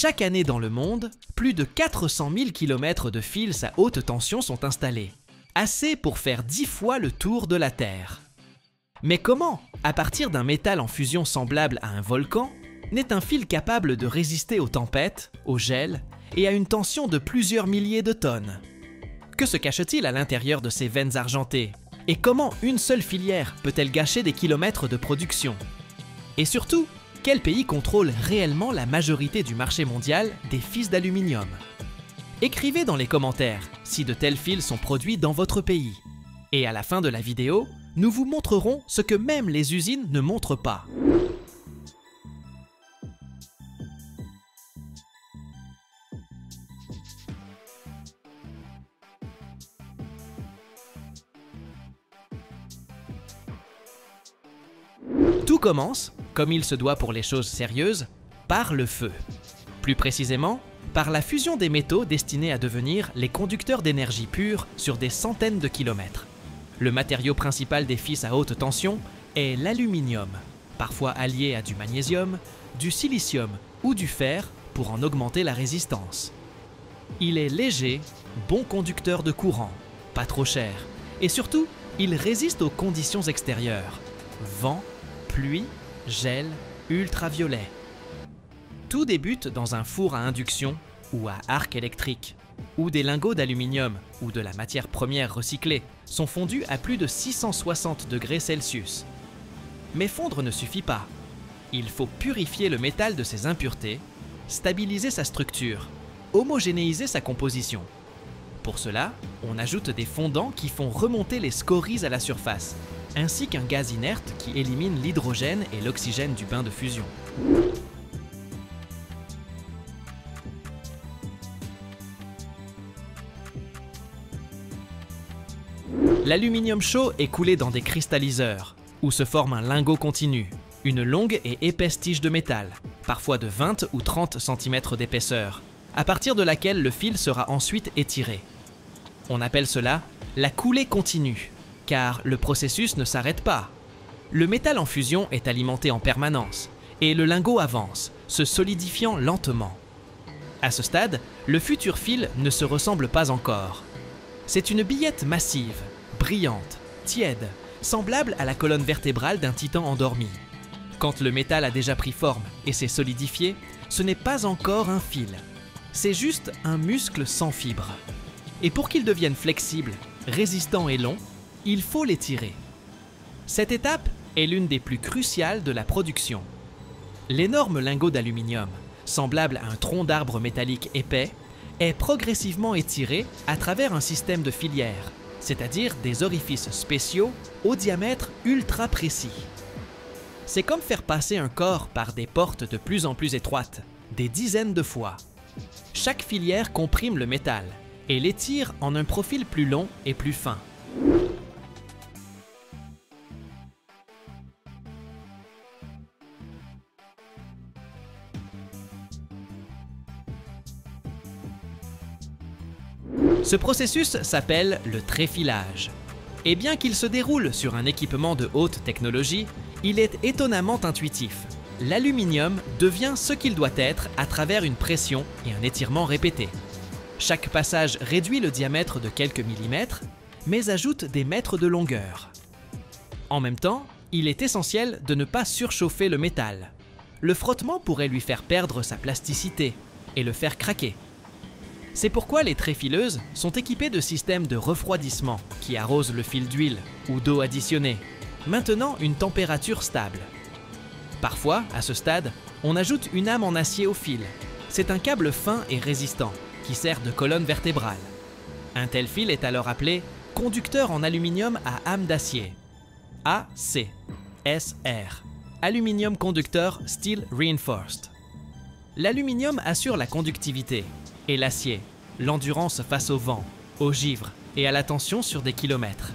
Chaque année dans le monde, plus de 400 000 km de fils à haute tension sont installés. Assez pour faire 10 fois le tour de la Terre. Mais comment, à partir d'un métal en fusion semblable à un volcan, n'est un fil capable de résister aux tempêtes, au gel et à une tension de plusieurs milliers de tonnes? Que se cache-t-il à l'intérieur de ces veines argentées? Et comment une seule filière peut-elle gâcher des kilomètres de production? Et surtout, quel pays contrôle réellement la majorité du marché mondial des fils d'aluminium? Écrivez dans les commentaires si de tels fils sont produits dans votre pays. Et à la fin de la vidéo, nous vous montrerons ce que même les usines ne montrent pas. Tout commence, comme il se doit pour les choses sérieuses, par le feu. Plus précisément, par la fusion des métaux destinés à devenir les conducteurs d'énergie pure sur des centaines de kilomètres. Le matériau principal des fils à haute tension est l'aluminium, parfois allié à du magnésium, du silicium ou du fer pour en augmenter la résistance. Il est léger, bon conducteur de courant, pas trop cher, et surtout, il résiste aux conditions extérieures, vent, pluie, gel, ultraviolet. Tout débute dans un four à induction ou à arc électrique, où des lingots d'aluminium ou de la matière première recyclée sont fondus à plus de 660 degrés Celsius. Mais fondre ne suffit pas. Il faut purifier le métal de ses impuretés, stabiliser sa structure, homogénéiser sa composition. Pour cela, on ajoute des fondants qui font remonter les scories à la surface, ainsi qu'un gaz inerte qui élimine l'hydrogène et l'oxygène du bain de fusion. L'aluminium chaud est coulé dans des cristalliseurs, où se forme un lingot continu, une longue et épaisse tige de métal, parfois de 20 ou 30 cm d'épaisseur, à partir de laquelle le fil sera ensuite étiré. On appelle cela la coulée continue, car le processus ne s'arrête pas. Le métal en fusion est alimenté en permanence, et le lingot avance, se solidifiant lentement. À ce stade, le futur fil ne se ressemble pas encore. C'est une billette massive, brillante, tiède, semblable à la colonne vertébrale d'un titan endormi. Quand le métal a déjà pris forme et s'est solidifié, ce n'est pas encore un fil. C'est juste un muscle sans fibres. Et pour qu'il devienne flexible, résistant et long, il faut l'étirer. Cette étape est l'une des plus cruciales de la production. L'énorme lingot d'aluminium, semblable à un tronc d'arbre métallique épais, est progressivement étiré à travers un système de filières, c'est-à-dire des orifices spéciaux au diamètre ultra précis. C'est comme faire passer un corps par des portes de plus en plus étroites, des dizaines de fois. Chaque filière comprime le métal et l'étire en un profil plus long et plus fin. Ce processus s'appelle le tréfilage. Et bien qu'il se déroule sur un équipement de haute technologie, il est étonnamment intuitif. L'aluminium devient ce qu'il doit être à travers une pression et un étirement répétés. Chaque passage réduit le diamètre de quelques millimètres, mais ajoute des mètres de longueur. En même temps, il est essentiel de ne pas surchauffer le métal. Le frottement pourrait lui faire perdre sa plasticité et le faire craquer. C'est pourquoi les tréfileuses sont équipées de systèmes de refroidissement qui arrosent le fil d'huile ou d'eau additionnée, maintenant une température stable. Parfois, à ce stade, on ajoute une âme en acier au fil. C'est un câble fin et résistant qui sert de colonne vertébrale. Un tel fil est alors appelé conducteur en aluminium à âme d'acier, ACSR, Aluminium Conductor Steel Reinforced. L'aluminium assure la conductivité et l'acier, l'endurance face au vent, au givre et à la tension sur des kilomètres.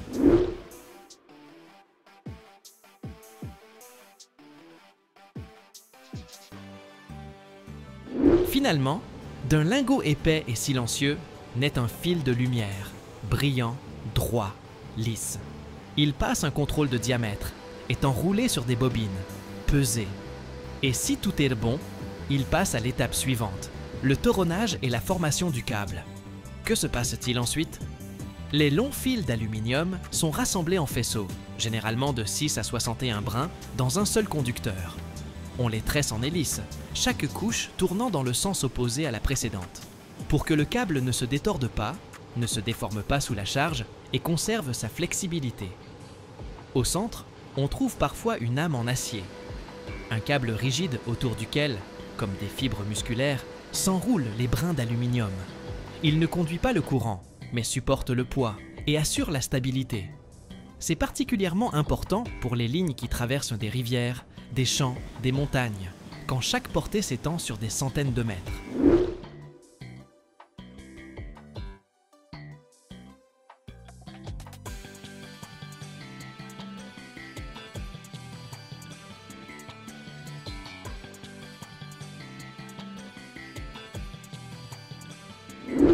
Finalement, d'un lingot épais et silencieux naît un fil de lumière, brillant, droit, lisse. Il passe un contrôle de diamètre, est enroulé sur des bobines, pesé. Et si tout est bon, il passe à l'étape suivante, le torronnage et la formation du câble. Que se passe-t-il ensuite? Les longs fils d'aluminium sont rassemblés en faisceaux, généralement de 6 à 61 brins, dans un seul conducteur. On les tresse en hélice, chaque couche tournant dans le sens opposé à la précédente, pour que le câble ne se détorde pas, ne se déforme pas sous la charge et conserve sa flexibilité. Au centre, on trouve parfois une âme en acier, un câble rigide autour duquel, comme des fibres musculaires, s'enroulent les brins d'aluminium. Il ne conduit pas le courant, mais supporte le poids et assure la stabilité. C'est particulièrement important pour les lignes qui traversent des rivières, des champs, des montagnes, quand chaque portée s'étend sur des centaines de mètres.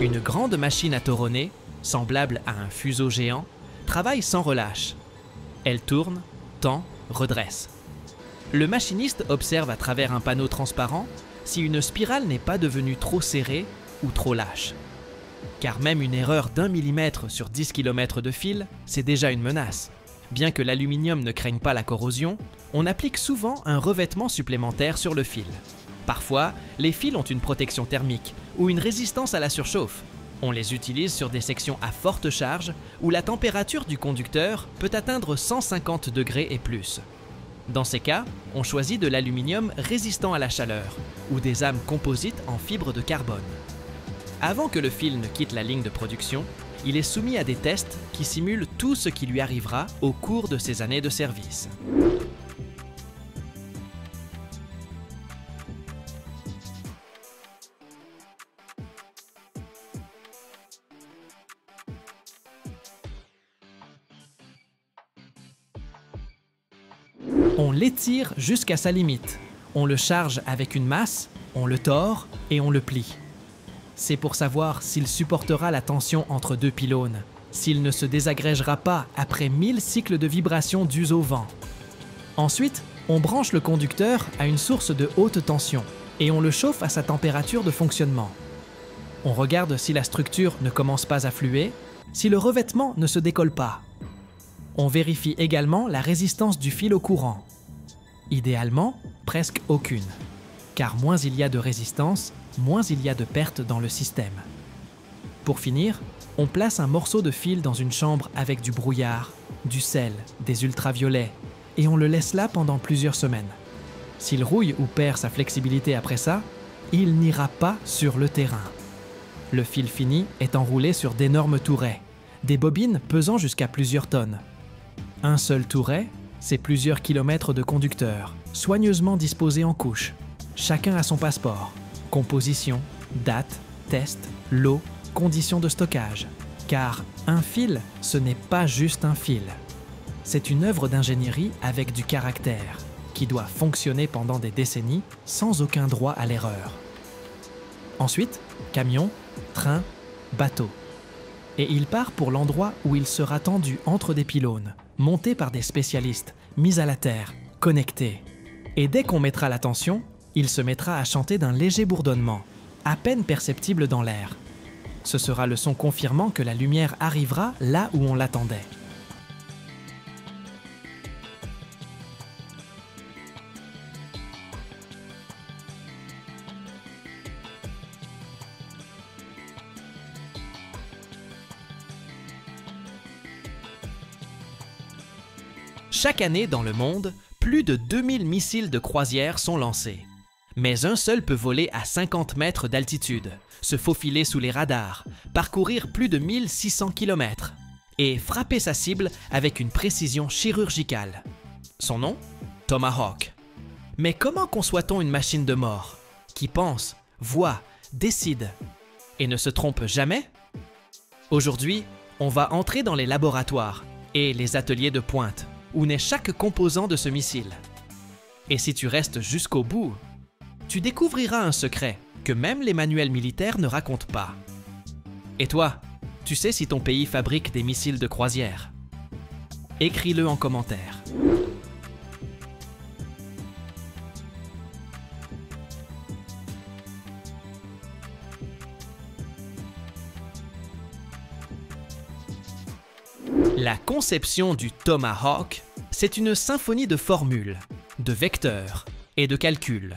Une grande machine à toronner, semblable à un fuseau géant, travaille sans relâche. Elle tourne, tend, redresse. Le machiniste observe à travers un panneau transparent si une spirale n'est pas devenue trop serrée ou trop lâche. Car même une erreur d'1 millimètre sur 10 km de fil, c'est déjà une menace. Bien que l'aluminium ne craigne pas la corrosion, on applique souvent un revêtement supplémentaire sur le fil. Parfois, les fils ont une protection thermique ou une résistance à la surchauffe. On les utilise sur des sections à forte charge où la température du conducteur peut atteindre 150 degrés et plus. Dans ces cas, on choisit de l'aluminium résistant à la chaleur ou des âmes composites en fibre de carbone. Avant que le fil ne quitte la ligne de production, il est soumis à des tests qui simulent tout ce qui lui arrivera au cours de ses années de service. On l'étire jusqu'à sa limite. On le charge avec une masse, on le tord et on le plie. C'est pour savoir s'il supportera la tension entre deux pylônes, s'il ne se désagrégera pas après 1000 cycles de vibration dus au vent. Ensuite, on branche le conducteur à une source de haute tension et on le chauffe à sa température de fonctionnement. On regarde si la structure ne commence pas à fluer, si le revêtement ne se décolle pas. On vérifie également la résistance du fil au courant. Idéalement, presque aucune, car moins il y a de résistance, moins il y a de pertes dans le système. Pour finir, on place un morceau de fil dans une chambre avec du brouillard, du sel, des ultraviolets, et on le laisse là pendant plusieurs semaines. S'il rouille ou perd sa flexibilité après ça, il n'ira pas sur le terrain. Le fil fini est enroulé sur d'énormes tourets, des bobines pesant jusqu'à plusieurs tonnes. Un seul touret, c'est plusieurs kilomètres de conducteurs, soigneusement disposés en couches. Chacun a son passeport, composition, date, test, lot, conditions de stockage. Car un fil, ce n'est pas juste un fil. C'est une œuvre d'ingénierie avec du caractère, qui doit fonctionner pendant des décennies sans aucun droit à l'erreur. Ensuite, camion, train, bateau. Et il part pour l'endroit où il sera tendu entre des pylônes, monté par des spécialistes, mis à la terre, connecté. Et dès qu'on mettra la tension, il se mettra à chanter d'un léger bourdonnement, à peine perceptible dans l'air. Ce sera le son confirmant que la lumière arrivera là où on l'attendait. Chaque année dans le monde, plus de 2000 missiles de croisière sont lancés. Mais un seul peut voler à 50 mètres d'altitude, se faufiler sous les radars, parcourir plus de 1600 km et frapper sa cible avec une précision chirurgicale. Son nom? Tomahawk. Mais comment conçoit-on une machine de mort qui pense, voit, décide et ne se trompe jamais? Aujourd'hui, on va entrer dans les laboratoires et les ateliers de pointe, où naît chaque composant de ce missile. Et si tu restes jusqu'au bout, tu découvriras un secret que même les manuels militaires ne racontent pas. Et toi, tu sais si ton pays fabrique des missiles de croisière? Écris-le en commentaire. La conception du Tomahawk, c'est une symphonie de formules, de vecteurs et de calculs.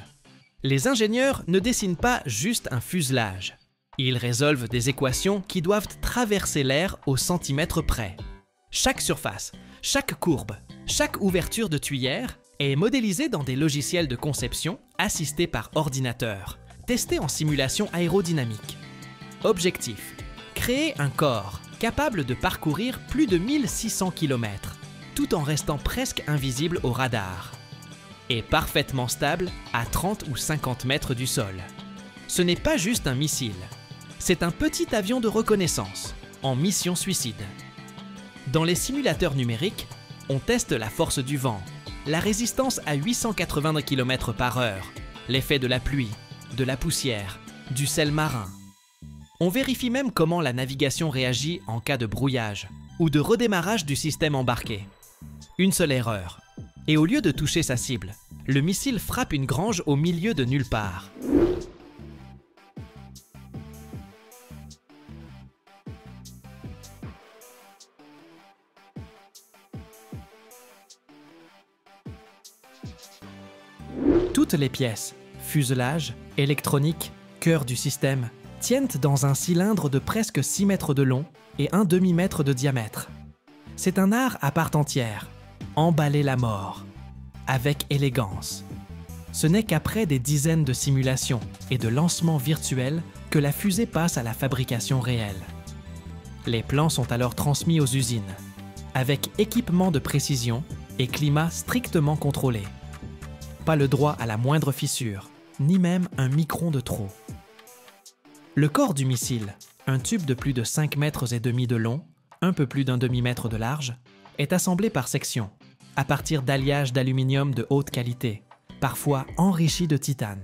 Les ingénieurs ne dessinent pas juste un fuselage. Ils résolvent des équations qui doivent traverser l'air au centimètre près. Chaque surface, chaque courbe, chaque ouverture de tuyère est modélisée dans des logiciels de conception assistés par ordinateur, testés en simulation aérodynamique. Objectif: créer un corps capable de parcourir plus de 1600 km, tout en restant presque invisible au radar, et parfaitement stable à 30 ou 50 mètres du sol. Ce n'est pas juste un missile, c'est un petit avion de reconnaissance, en mission suicide. Dans les simulateurs numériques, on teste la force du vent, la résistance à 880 km/h, l'effet de la pluie, de la poussière, du sel marin. On vérifie même comment la navigation réagit en cas de brouillage ou de redémarrage du système embarqué. Une seule erreur, et au lieu de toucher sa cible, le missile frappe une grange au milieu de nulle part. Toutes les pièces, fuselage, électronique, cœur du système, tiennent dans un cylindre de presque 6 mètres de long et un demi-mètre de diamètre. C'est un art à part entière, emballer la mort, avec élégance. Ce n'est qu'après des dizaines de simulations et de lancements virtuels que la fusée passe à la fabrication réelle. Les plans sont alors transmis aux usines, avec équipement de précision et climat strictement contrôlé. Pas le droit à la moindre fissure, ni même un micron de trop. Le corps du missile, un tube de plus de 5 mètres et demi de long, un peu plus d'un demi-mètre de large, est assemblé par sections, à partir d'alliages d'aluminium de haute qualité, parfois enrichis de titane.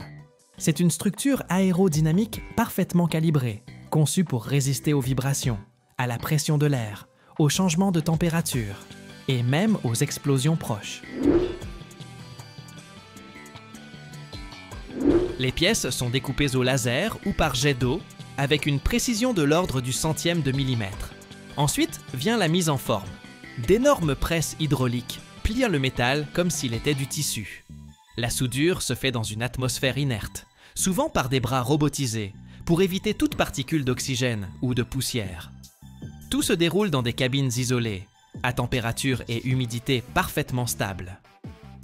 C'est une structure aérodynamique parfaitement calibrée, conçue pour résister aux vibrations, à la pression de l'air, aux changements de température et même aux explosions proches. Les pièces sont découpées au laser ou par jet d'eau avec une précision de l'ordre du centième de millimètre. Ensuite vient la mise en forme. D'énormes presses hydrauliques plient le métal comme s'il était du tissu. La soudure se fait dans une atmosphère inerte, souvent par des bras robotisés, pour éviter toute particule d'oxygène ou de poussière. Tout se déroule dans des cabines isolées, à température et humidité parfaitement stables.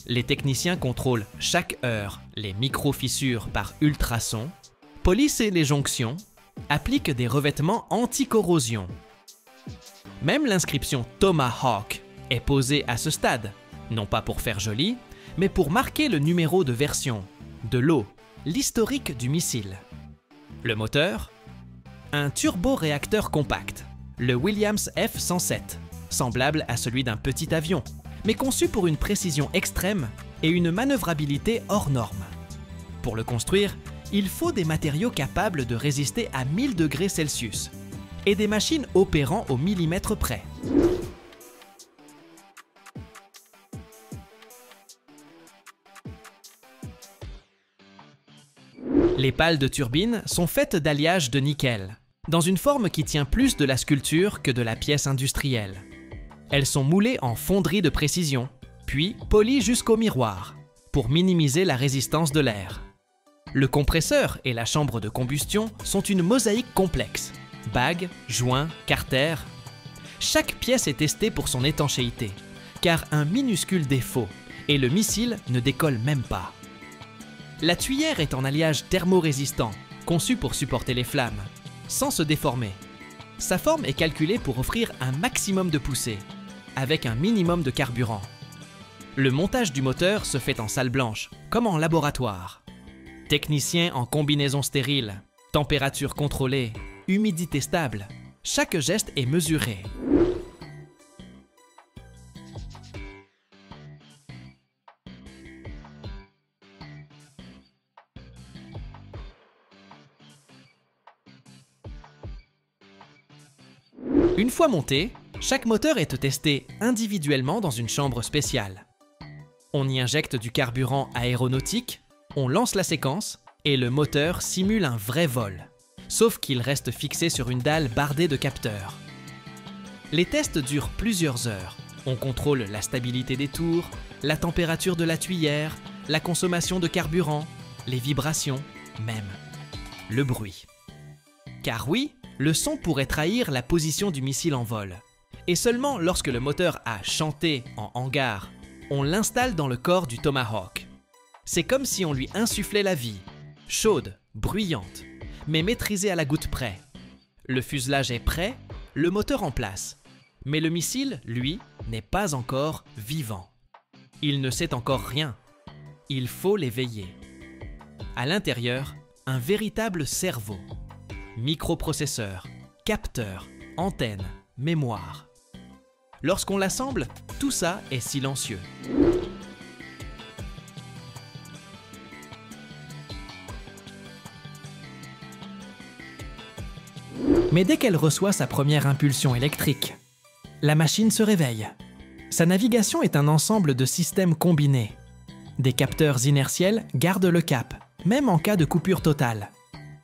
Les techniciens contrôlent chaque heure les micro-fissures par ultrasons, polissent les jonctions, appliquent des revêtements anti-corrosion. Même l'inscription Tomahawk est posée à ce stade, non pas pour faire joli, mais pour marquer le numéro de version, de lot, l'historique du missile. Le moteur? Un turboréacteur compact, le Williams F-107, semblable à celui d'un petit avion, mais conçu pour une précision extrême et une manœuvrabilité hors norme. Pour le construire, il faut des matériaux capables de résister à 1000 degrés Celsius et des machines opérant au millimètre près. Les pales de turbine sont faites d'alliage de nickel, dans une forme qui tient plus de la sculpture que de la pièce industrielle. Elles sont moulées en fonderie de précision, puis polies jusqu'au miroir, pour minimiser la résistance de l'air. Le compresseur et la chambre de combustion sont une mosaïque complexe. Bagues, joints, carters. Chaque pièce est testée pour son étanchéité, car un minuscule défaut, et le missile ne décolle même pas. La tuyère est en alliage thermorésistant, conçu pour supporter les flammes, sans se déformer. Sa forme est calculée pour offrir un maximum de poussée, avec un minimum de carburant. Le montage du moteur se fait en salle blanche, comme en laboratoire. Technicien en combinaison stérile, température contrôlée, humidité stable, chaque geste est mesuré. Une fois monté, chaque moteur est testé individuellement dans une chambre spéciale. On y injecte du carburant aéronautique, on lance la séquence et le moteur simule un vrai vol, sauf qu'il reste fixé sur une dalle bardée de capteurs. Les tests durent plusieurs heures. On contrôle la stabilité des tours, la température de la tuyère, la consommation de carburant, les vibrations, même le bruit. Car oui, le son pourrait trahir la position du missile en vol. Et seulement lorsque le moteur a chanté en hangar, on l'installe dans le corps du Tomahawk. C'est comme si on lui insufflait la vie, chaude, bruyante, mais maîtrisée à la goutte près. Le fuselage est prêt, le moteur en place. Mais le missile, lui, n'est pas encore vivant. Il ne sait encore rien. Il faut l'éveiller. À l'intérieur, un véritable cerveau. Microprocesseur, capteur, antenne, mémoire. Lorsqu'on l'assemble, tout ça est silencieux. Mais dès qu'elle reçoit sa première impulsion électrique, la machine se réveille. Sa navigation est un ensemble de systèmes combinés. Des capteurs inertiels gardent le cap, même en cas de coupure totale.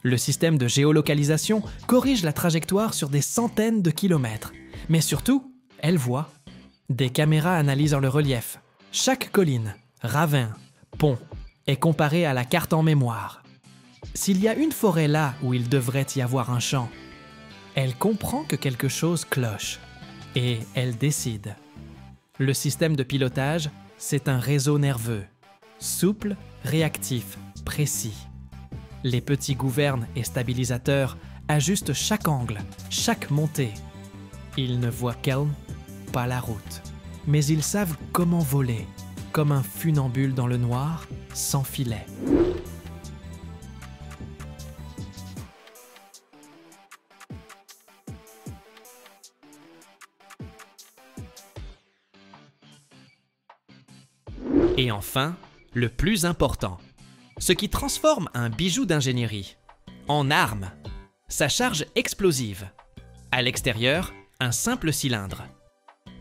Le système de géolocalisation corrige la trajectoire sur des centaines de kilomètres. Mais surtout, elle voit. Des caméras analysent le relief. Chaque colline, ravin, pont est comparée à la carte en mémoire. S'il y a une forêt là où il devrait y avoir un champ, elle comprend que quelque chose cloche. Et elle décide. Le système de pilotage, c'est un réseau nerveux. Souple, réactif, précis. Les petits gouvernes et stabilisateurs ajustent chaque angle, chaque montée. Ils ne voient qu'elle, pas la route. Mais ils savent comment voler, comme un funambule dans le noir, sans filet. Et enfin, le plus important, ce qui transforme un bijou d'ingénierie en arme, sa charge explosive. À l'extérieur, un simple cylindre.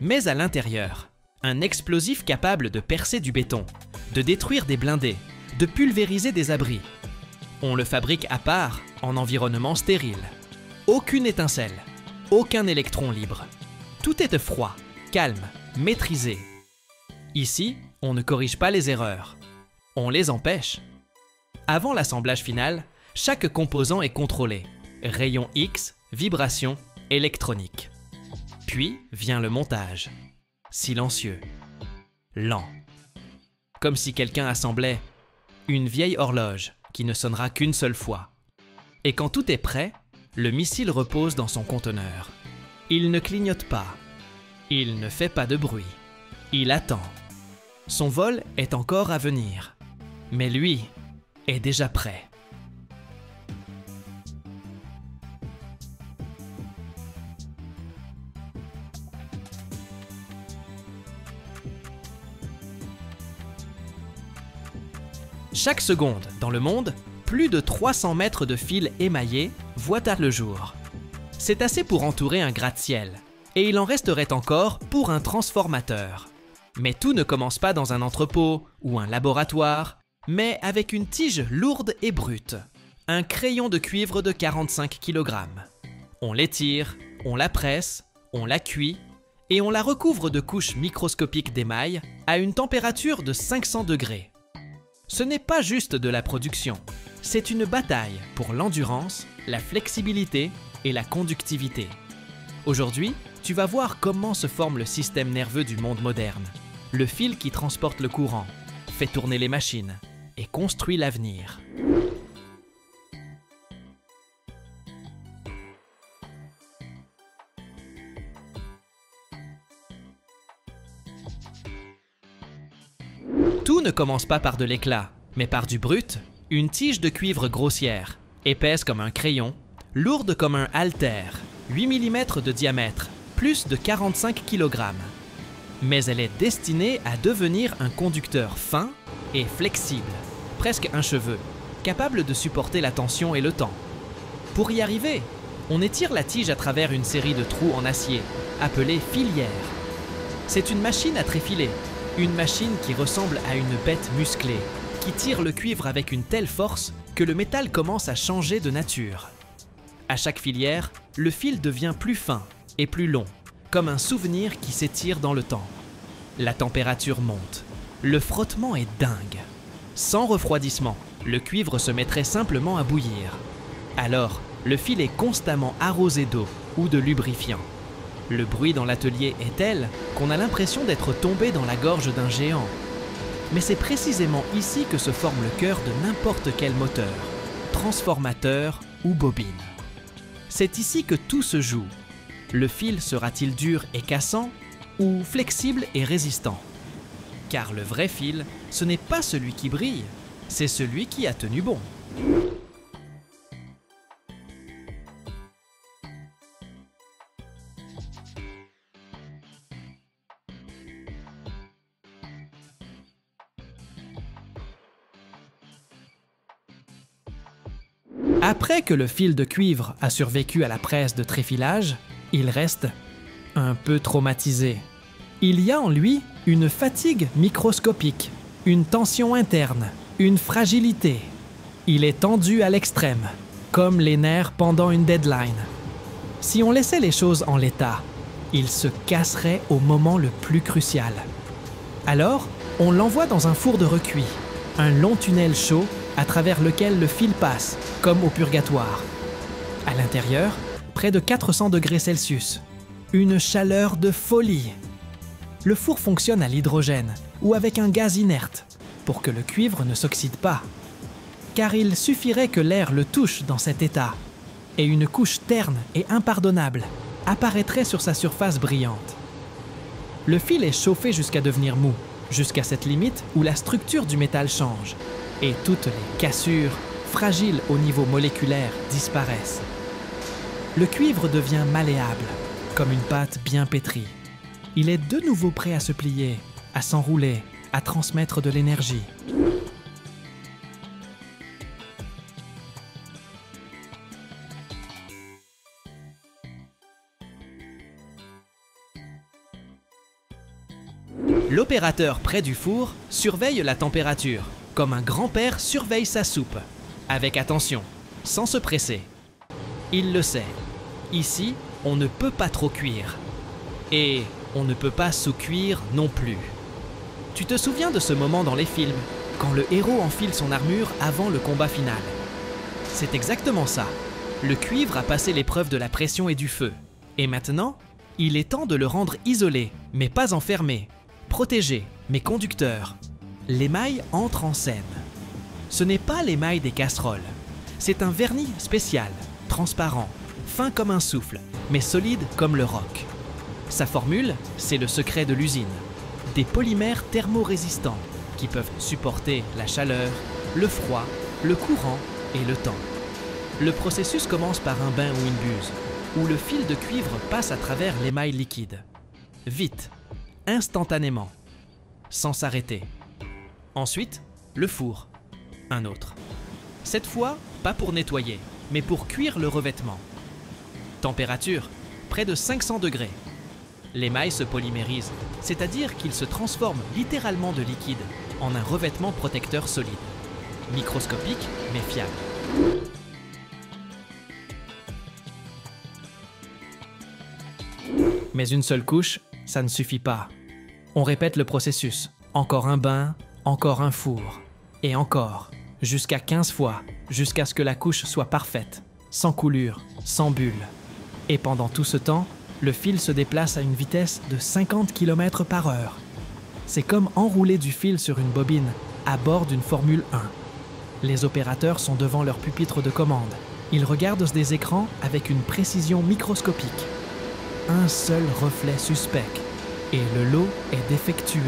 Mais à l'intérieur, un explosif capable de percer du béton, de détruire des blindés, de pulvériser des abris. On le fabrique à part, en environnement stérile. Aucune étincelle, aucun électron libre. Tout est froid, calme, maîtrisé. Ici, on ne corrige pas les erreurs. On les empêche. Avant l'assemblage final, chaque composant est contrôlé. Rayon X, vibration, électronique. Puis vient le montage. Silencieux. Lent. Comme si quelqu'un assemblait une vieille horloge qui ne sonnera qu'une seule fois. Et quand tout est prêt, le missile repose dans son conteneur. Il ne clignote pas. Il ne fait pas de bruit. Il attend. Son vol est encore à venir. Mais lui est déjà prêt. Chaque seconde, dans le monde, plus de 300 mètres de fils émaillés voient le jour. C'est assez pour entourer un gratte-ciel, et il en resterait encore pour un transformateur. Mais tout ne commence pas dans un entrepôt ou un laboratoire, mais avec une tige lourde et brute, un crayon de cuivre de 45 kg. On l'étire, on la presse, on la cuit, et on la recouvre de couches microscopiques d'émail à une température de 500 degrés. Ce n'est pas juste de la production, c'est une bataille pour l'endurance, la flexibilité et la conductivité. Aujourd'hui, tu vas voir comment se forme le système nerveux du monde moderne. Le fil qui transporte le courant, fait tourner les machines et construit l'avenir. Tout ne commence pas par de l'éclat, mais par du brut, une tige de cuivre grossière, épaisse comme un crayon, lourde comme un haltère, 8 mm de diamètre, plus de 45 kg. Mais elle est destinée à devenir un conducteur fin et flexible, presque un cheveu, capable de supporter la tension et le temps. Pour y arriver, on étire la tige à travers une série de trous en acier, appelés filières. C'est une machine à tréfiler, une machine qui ressemble à une bête musclée, qui tire le cuivre avec une telle force que le métal commence à changer de nature. À chaque filière, le fil devient plus fin et plus long, comme un souvenir qui s'étire dans le temps. La température monte. Le frottement est dingue. Sans refroidissement, le cuivre se mettrait simplement à bouillir. Alors, le fil est constamment arrosé d'eau ou de lubrifiant. Le bruit dans l'atelier est tel qu'on a l'impression d'être tombé dans la gorge d'un géant. Mais c'est précisément ici que se forme le cœur de n'importe quel moteur, transformateur ou bobine. C'est ici que tout se joue. Le fil sera-t-il dur et cassant ou flexible et résistant? Car le vrai fil, ce n'est pas celui qui brille, c'est celui qui a tenu bon. Après que le fil de cuivre a survécu à la presse de tréfilage, il reste un peu traumatisé. Il y a en lui une fatigue microscopique, une tension interne, une fragilité. Il est tendu à l'extrême, comme les nerfs pendant une deadline. Si on laissait les choses en l'état, il se casserait au moment le plus crucial. Alors, on l'envoie dans un four de recuit, un long tunnel chaud à travers lequel le fil passe, comme au purgatoire. À l'intérieur, près de 400 degrés Celsius. Une chaleur de folie. Le four fonctionne à l'hydrogène ou avec un gaz inerte pour que le cuivre ne s'oxyde pas. Car il suffirait que l'air le touche dans cet état et une couche terne et impardonnable apparaîtrait sur sa surface brillante. Le fil est chauffé jusqu'à devenir mou, jusqu'à cette limite où la structure du métal change et toutes les cassures, fragiles au niveau moléculaire, disparaissent. Le cuivre devient malléable, comme une pâte bien pétrie. Il est de nouveau prêt à se plier, à s'enrouler, à transmettre de l'énergie. L'opérateur près du four surveille la température, comme un grand-père surveille sa soupe, avec attention, sans se presser. Il le sait, ici, on ne peut pas trop cuire. Et on ne peut pas sous-cuire non plus. Tu te souviens de ce moment dans les films, quand le héros enfile son armure avant le combat final? C'est exactement ça. Le cuivre a passé l'épreuve de la pression et du feu. Et maintenant, il est temps de le rendre isolé, mais pas enfermé, protégé, mais conducteur. L'émail entre en scène. Ce n'est pas l'émail des casseroles. C'est un vernis spécial, transparent, fin comme un souffle, mais solide comme le roc. Sa formule, c'est le secret de l'usine. Des polymères thermorésistants qui peuvent supporter la chaleur, le froid, le courant et le temps. Le processus commence par un bain ou une buse, où le fil de cuivre passe à travers l'émail liquide. Vite, instantanément, sans s'arrêter. Ensuite, le four. Un autre. Cette fois, pas pour nettoyer, mais pour cuire le revêtement. Température, près de 500 degrés. L'émail se polymérise, c'est-à-dire qu'il se transforme littéralement de liquide en un revêtement protecteur solide. Microscopique, mais fiable. Mais une seule couche, ça ne suffit pas. On répète le processus. Encore un bain, encore un four. Et encore, jusqu'à 15 fois, jusqu'à ce que la couche soit parfaite, sans coulure, sans bulle. Et pendant tout ce temps, le fil se déplace à une vitesse de 50 km/h. C'est comme enrouler du fil sur une bobine à bord d'une Formule 1. Les opérateurs sont devant leur pupitre de commande. Ils regardent des écrans avec une précision microscopique. Un seul reflet suspect, et le lot est défectueux.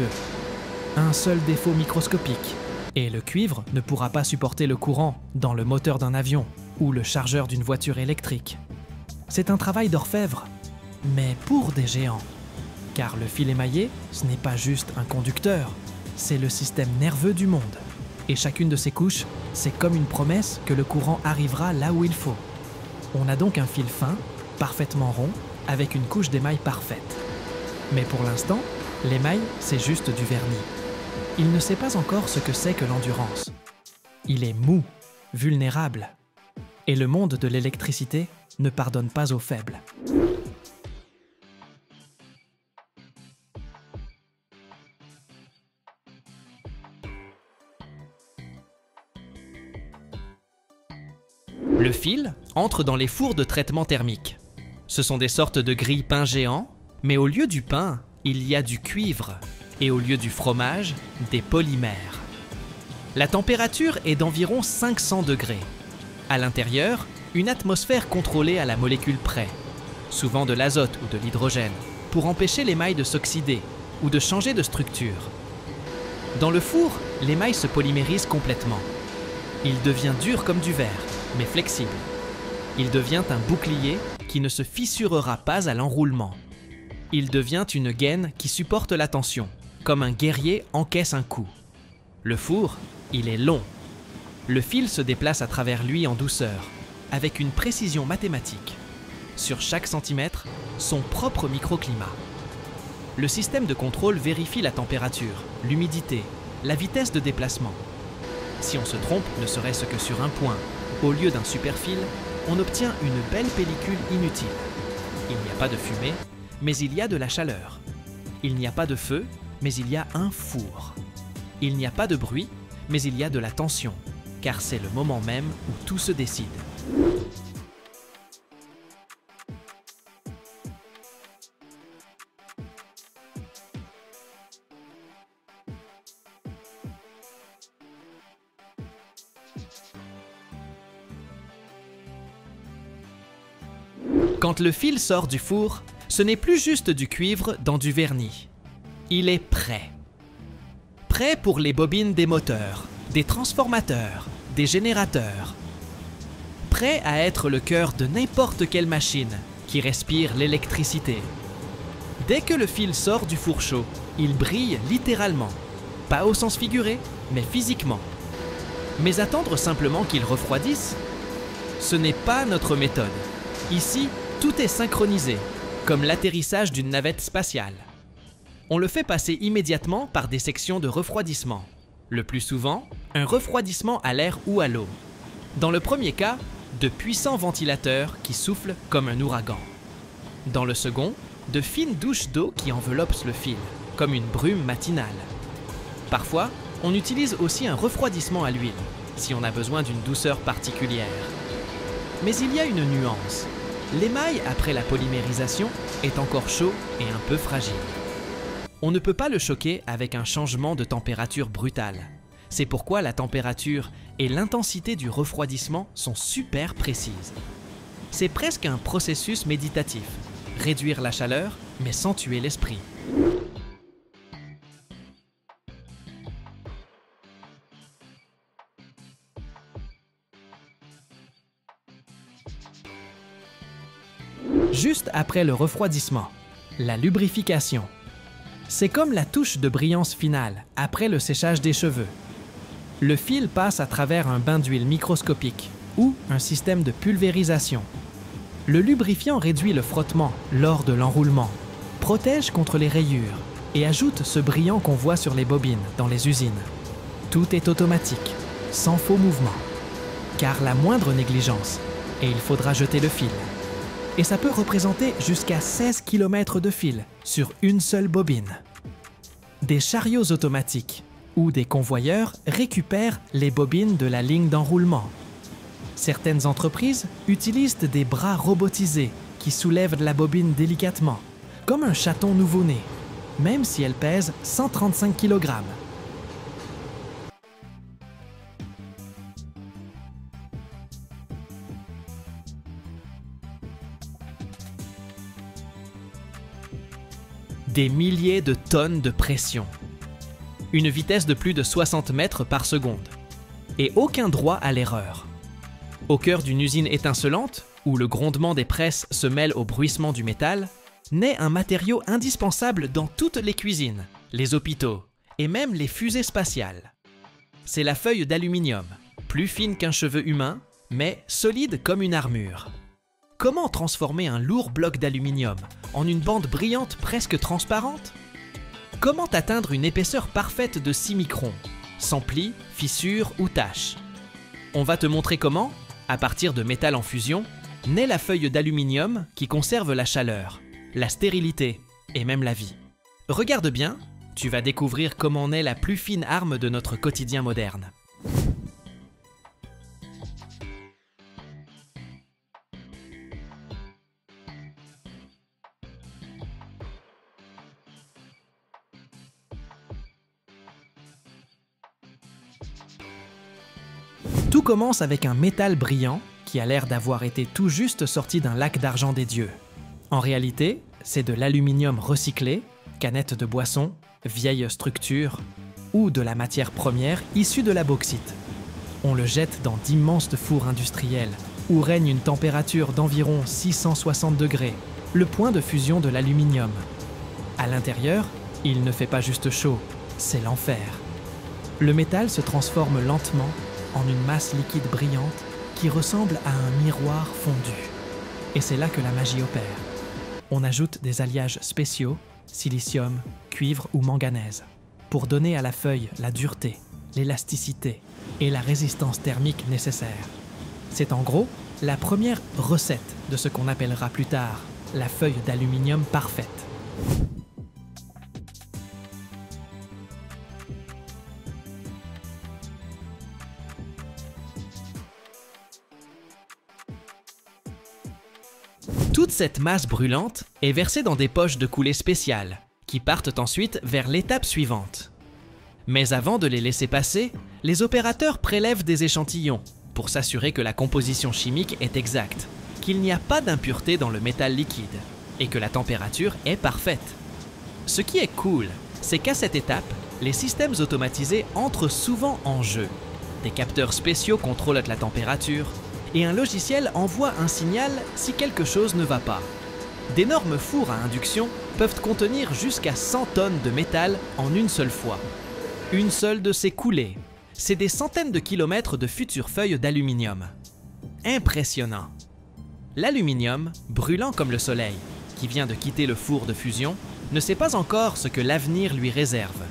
Un seul défaut microscopique, et le cuivre ne pourra pas supporter le courant dans le moteur d'un avion ou le chargeur d'une voiture électrique. C'est un travail d'orfèvre, mais pour des géants. Car le fil émaillé, ce n'est pas juste un conducteur, c'est le système nerveux du monde. Et chacune de ces couches, c'est comme une promesse que le courant arrivera là où il faut. On a donc un fil fin, parfaitement rond, avec une couche d'émail parfaite. Mais pour l'instant, l'émail, c'est juste du vernis. Il ne sait pas encore ce que c'est que l'endurance. Il est mou, vulnérable. Et le monde de l'électricité ne pardonne pas aux faibles. Le fil entre dans les fours de traitement thermique. Ce sont des sortes de grille-pain géants, mais au lieu du pain, il y a du cuivre, et au lieu du fromage, des polymères. La température est d'environ 500 degrés. À l'intérieur, une atmosphère contrôlée à la molécule près, souvent de l'azote ou de l'hydrogène, pour empêcher l'émail de s'oxyder ou de changer de structure. Dans le four, l'émail se polymérise complètement. Il devient dur comme du verre, mais flexible. Il devient un bouclier qui ne se fissurera pas à l'enroulement. Il devient une gaine qui supporte la tension, comme un guerrier encaisse un coup. Le four, il est long. Le fil se déplace à travers lui en douceur, avec une précision mathématique. Sur chaque centimètre, son propre microclimat. Le système de contrôle vérifie la température, l'humidité, la vitesse de déplacement. Si on se trompe, ne serait-ce que sur un point, au lieu d'un superfil, on obtient une belle pellicule inutile. Il n'y a pas de fumée, mais il y a de la chaleur. Il n'y a pas de feu, mais il y a un four. Il n'y a pas de bruit, mais il y a de la tension, car c'est le moment même où tout se décide. Quand le fil sort du four, ce n'est plus juste du cuivre dans du vernis. Il est prêt. Prêt pour les bobines des moteurs, des transformateurs, des générateurs. Prêt à être le cœur de n'importe quelle machine qui respire l'électricité. Dès que le fil sort du four chaud, il brille littéralement. Pas au sens figuré, mais physiquement. Mais attendre simplement qu'il refroidisse, ce n'est pas notre méthode. Ici, tout est synchronisé, comme l'atterrissage d'une navette spatiale. On le fait passer immédiatement par des sections de refroidissement. Le plus souvent, un refroidissement à l'air ou à l'eau. Dans le premier cas, de puissants ventilateurs qui soufflent comme un ouragan. Dans le second, de fines douches d'eau qui enveloppent le fil, comme une brume matinale. Parfois, on utilise aussi un refroidissement à l'huile, si on a besoin d'une douceur particulière. Mais il y a une nuance. L'émail, après la polymérisation, est encore chaud et un peu fragile. On ne peut pas le choquer avec un changement de température brutale. C'est pourquoi la température et l'intensité du refroidissement sont super précises. C'est presque un processus méditatif. Réduire la chaleur, mais sans tuer l'esprit. Juste après le refroidissement, la lubrification. C'est comme la touche de brillance finale après le séchage des cheveux. Le fil passe à travers un bain d'huile microscopique ou un système de pulvérisation. Le lubrifiant réduit le frottement lors de l'enroulement, protège contre les rayures et ajoute ce brillant qu'on voit sur les bobines dans les usines. Tout est automatique, sans faux mouvement. Car la moindre négligence, et il faudra jeter le fil. Et ça peut représenter jusqu'à 16 km de fil sur une seule bobine. Des chariots automatiques ou des convoyeurs récupèrent les bobines de la ligne d'enroulement. Certaines entreprises utilisent des bras robotisés qui soulèvent la bobine délicatement, comme un chaton nouveau-né, même si elle pèse 135 kg. Des milliers de tonnes de pression. Une vitesse de plus de 60 mètres par seconde. Et aucun droit à l'erreur. Au cœur d'une usine étincelante, où le grondement des presses se mêle au bruissement du métal, naît un matériau indispensable dans toutes les cuisines, les hôpitaux et même les fusées spatiales. C'est la feuille d'aluminium, plus fine qu'un cheveu humain, mais solide comme une armure. Comment transformer un lourd bloc d'aluminium en une bande brillante presque transparente? Comment atteindre une épaisseur parfaite de 6 microns, sans plis, fissures ou taches? On va te montrer comment, à partir de métal en fusion, naît la feuille d'aluminium qui conserve la chaleur, la stérilité et même la vie. Regarde bien, tu vas découvrir comment naît la plus fine arme de notre quotidien moderne. commence avec un métal brillant qui a l'air d'avoir été tout juste sorti d'un lac d'argent des dieux. En réalité, c'est de l'aluminium recyclé, canettes de boisson, vieilles structures, ou de la matière première issue de la bauxite. On le jette dans d'immenses fours industriels, où règne une température d'environ 660 degrés, le point de fusion de l'aluminium. À l'intérieur, il ne fait pas juste chaud, c'est l'enfer. Le métal se transforme lentement en une masse liquide brillante qui ressemble à un miroir fondu. Et c'est là que la magie opère. On ajoute des alliages spéciaux, silicium, cuivre ou manganèse, pour donner à la feuille la dureté, l'élasticité et la résistance thermique nécessaires. C'est en gros la première recette de ce qu'on appellera plus tard la feuille d'aluminium parfaite. Toute cette masse brûlante est versée dans des poches de coulée spéciales, qui partent ensuite vers l'étape suivante. Mais avant de les laisser passer, les opérateurs prélèvent des échantillons pour s'assurer que la composition chimique est exacte, qu'il n'y a pas d'impureté dans le métal liquide et que la température est parfaite. Ce qui est cool, c'est qu'à cette étape, les systèmes automatisés entrent souvent en jeu. Des capteurs spéciaux contrôlent la température et un logiciel envoie un signal si quelque chose ne va pas. D'énormes fours à induction peuvent contenir jusqu'à 100 tonnes de métal en une seule fois. Une seule de ces coulées, c'est des centaines de kilomètres de futures feuilles d'aluminium. Impressionnant! L'aluminium, brûlant comme le soleil, qui vient de quitter le four de fusion, ne sait pas encore ce que l'avenir lui réserve.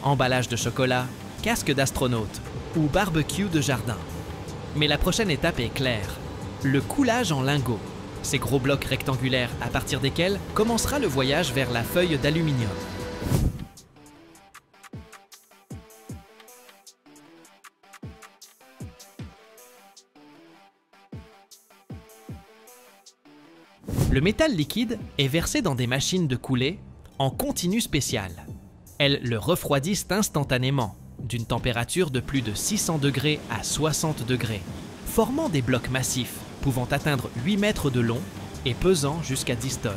Emballage de chocolat, casque d'astronaute ou barbecue de jardin. Mais la prochaine étape est claire, le coulage en lingots, ces gros blocs rectangulaires à partir desquels commencera le voyage vers la feuille d'aluminium. Le métal liquide est versé dans des machines de coulée en continu spécial. Elles le refroidissent instantanément, d'une température de plus de 600 degrés à 60 degrés, formant des blocs massifs pouvant atteindre 8 mètres de long et pesant jusqu'à 10 tonnes.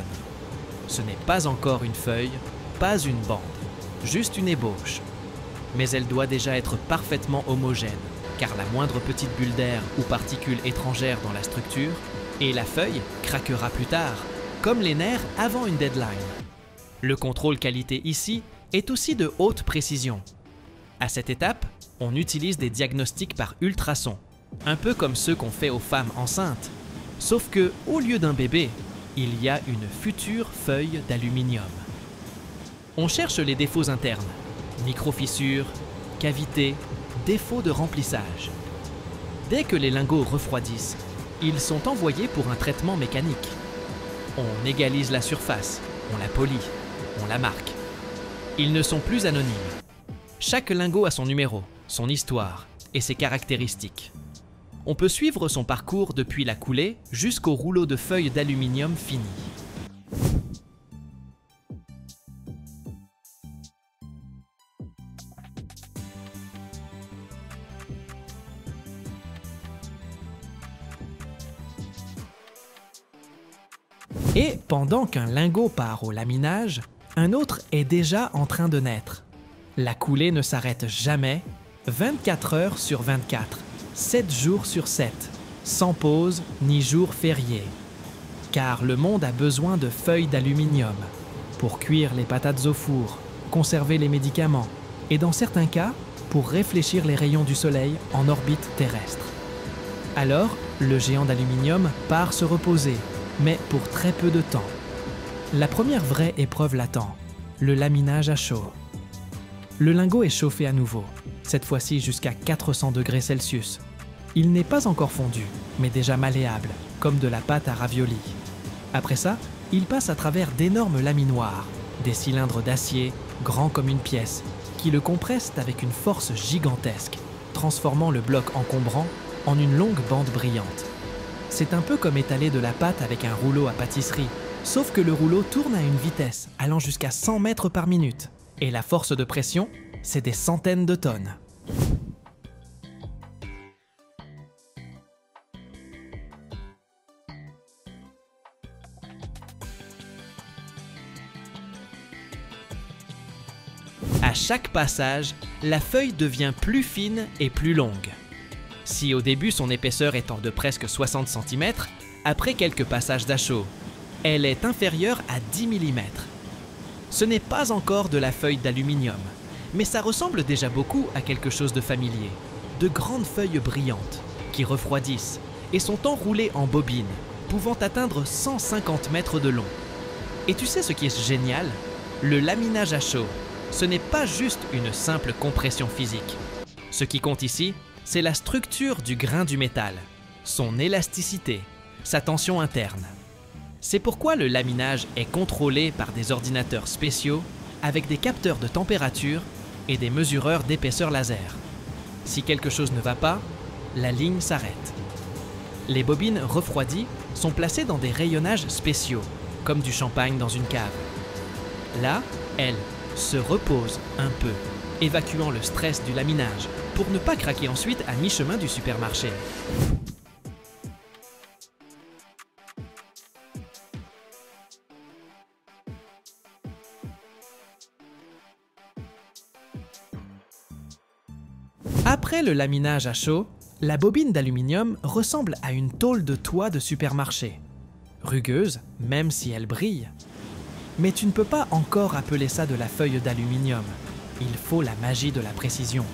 Ce n'est pas encore une feuille, pas une bande, juste une ébauche. Mais elle doit déjà être parfaitement homogène, car la moindre petite bulle d'air ou particule étrangère dans la structure, et la feuille craquera plus tard, comme les nerfs avant une deadline. Le contrôle qualité ici est aussi de haute précision. À cette étape, on utilise des diagnostics par ultrasons, un peu comme ceux qu'on fait aux femmes enceintes, sauf que, au lieu d'un bébé, il y a une future feuille d'aluminium. On cherche les défauts internes, micro-fissures, cavités, défauts de remplissage. Dès que les lingots refroidissent, ils sont envoyés pour un traitement mécanique. On égalise la surface, on la polit, on la marque. Ils ne sont plus anonymes. Chaque lingot a son numéro, son histoire et ses caractéristiques. On peut suivre son parcours depuis la coulée jusqu'au rouleau de feuilles d'aluminium fini. Et pendant qu'un lingot part au laminage, un autre est déjà en train de naître. La coulée ne s'arrête jamais, 24 heures sur 24, 7 jours sur 7, sans pause ni jour férié. Car le monde a besoin de feuilles d'aluminium pour cuire les patates au four, conserver les médicaments et dans certains cas, pour réfléchir les rayons du soleil en orbite terrestre. Alors, le géant d'aluminium part se reposer, mais pour très peu de temps. La première vraie épreuve l'attend, le laminage à chaud. Le lingot est chauffé à nouveau, cette fois-ci jusqu'à 400 degrés Celsius. Il n'est pas encore fondu, mais déjà malléable, comme de la pâte à ravioli. Après ça, il passe à travers d'énormes laminoirs, des cylindres d'acier, grands comme une pièce, qui le compressent avec une force gigantesque, transformant le bloc encombrant en une longue bande brillante. C'est un peu comme étaler de la pâte avec un rouleau à pâtisserie, sauf que le rouleau tourne à une vitesse allant jusqu'à 100 mètres par minute. Et la force de pression, c'est des centaines de tonnes. À chaque passage, la feuille devient plus fine et plus longue. Si au début son épaisseur étant de presque 60 cm, après quelques passages d'achaux, elle est inférieure à 10 mm. Ce n'est pas encore de la feuille d'aluminium, mais ça ressemble déjà beaucoup à quelque chose de familier. De grandes feuilles brillantes qui refroidissent et sont enroulées en bobines, pouvant atteindre 150 mètres de long. Et tu sais ce qui est génial? Le laminage à chaud, ce n'est pas juste une simple compression physique. Ce qui compte ici, c'est la structure du grain du métal, son élasticité, sa tension interne. C'est pourquoi le laminage est contrôlé par des ordinateurs spéciaux avec des capteurs de température et des mesureurs d'épaisseur laser. Si quelque chose ne va pas, la ligne s'arrête. Les bobines refroidies sont placées dans des rayonnages spéciaux, comme du champagne dans une cave. Là, elles se reposent un peu, évacuant le stress du laminage pour ne pas craquer ensuite à mi-chemin du supermarché. Après le laminage à chaud, la bobine d'aluminium ressemble à une tôle de toit de supermarché. Rugueuse, même si elle brille. Mais tu ne peux pas encore appeler ça de la feuille d'aluminium. Il faut la magie de la précision.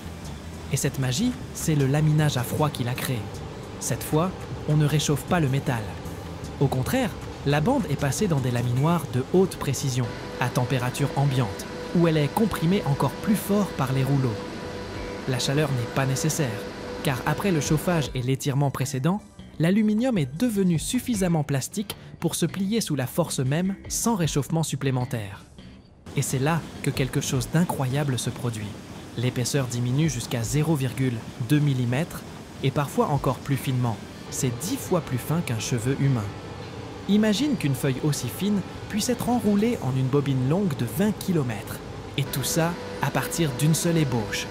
Et cette magie, c'est le laminage à froid qui l'a créée. Cette fois, on ne réchauffe pas le métal. Au contraire, la bande est passée dans des laminoirs de haute précision, à température ambiante, où elle est comprimée encore plus fort par les rouleaux. La chaleur n'est pas nécessaire, car après le chauffage et l'étirement précédent, l'aluminium est devenu suffisamment plastique pour se plier sous la force même sans réchauffement supplémentaire. Et c'est là que quelque chose d'incroyable se produit. L'épaisseur diminue jusqu'à 0,2 mm et parfois encore plus finement. C'est 10 fois plus fin qu'un cheveu humain. Imagine qu'une feuille aussi fine puisse être enroulée en une bobine longue de 20 km. Et tout ça à partir d'une seule ébauche.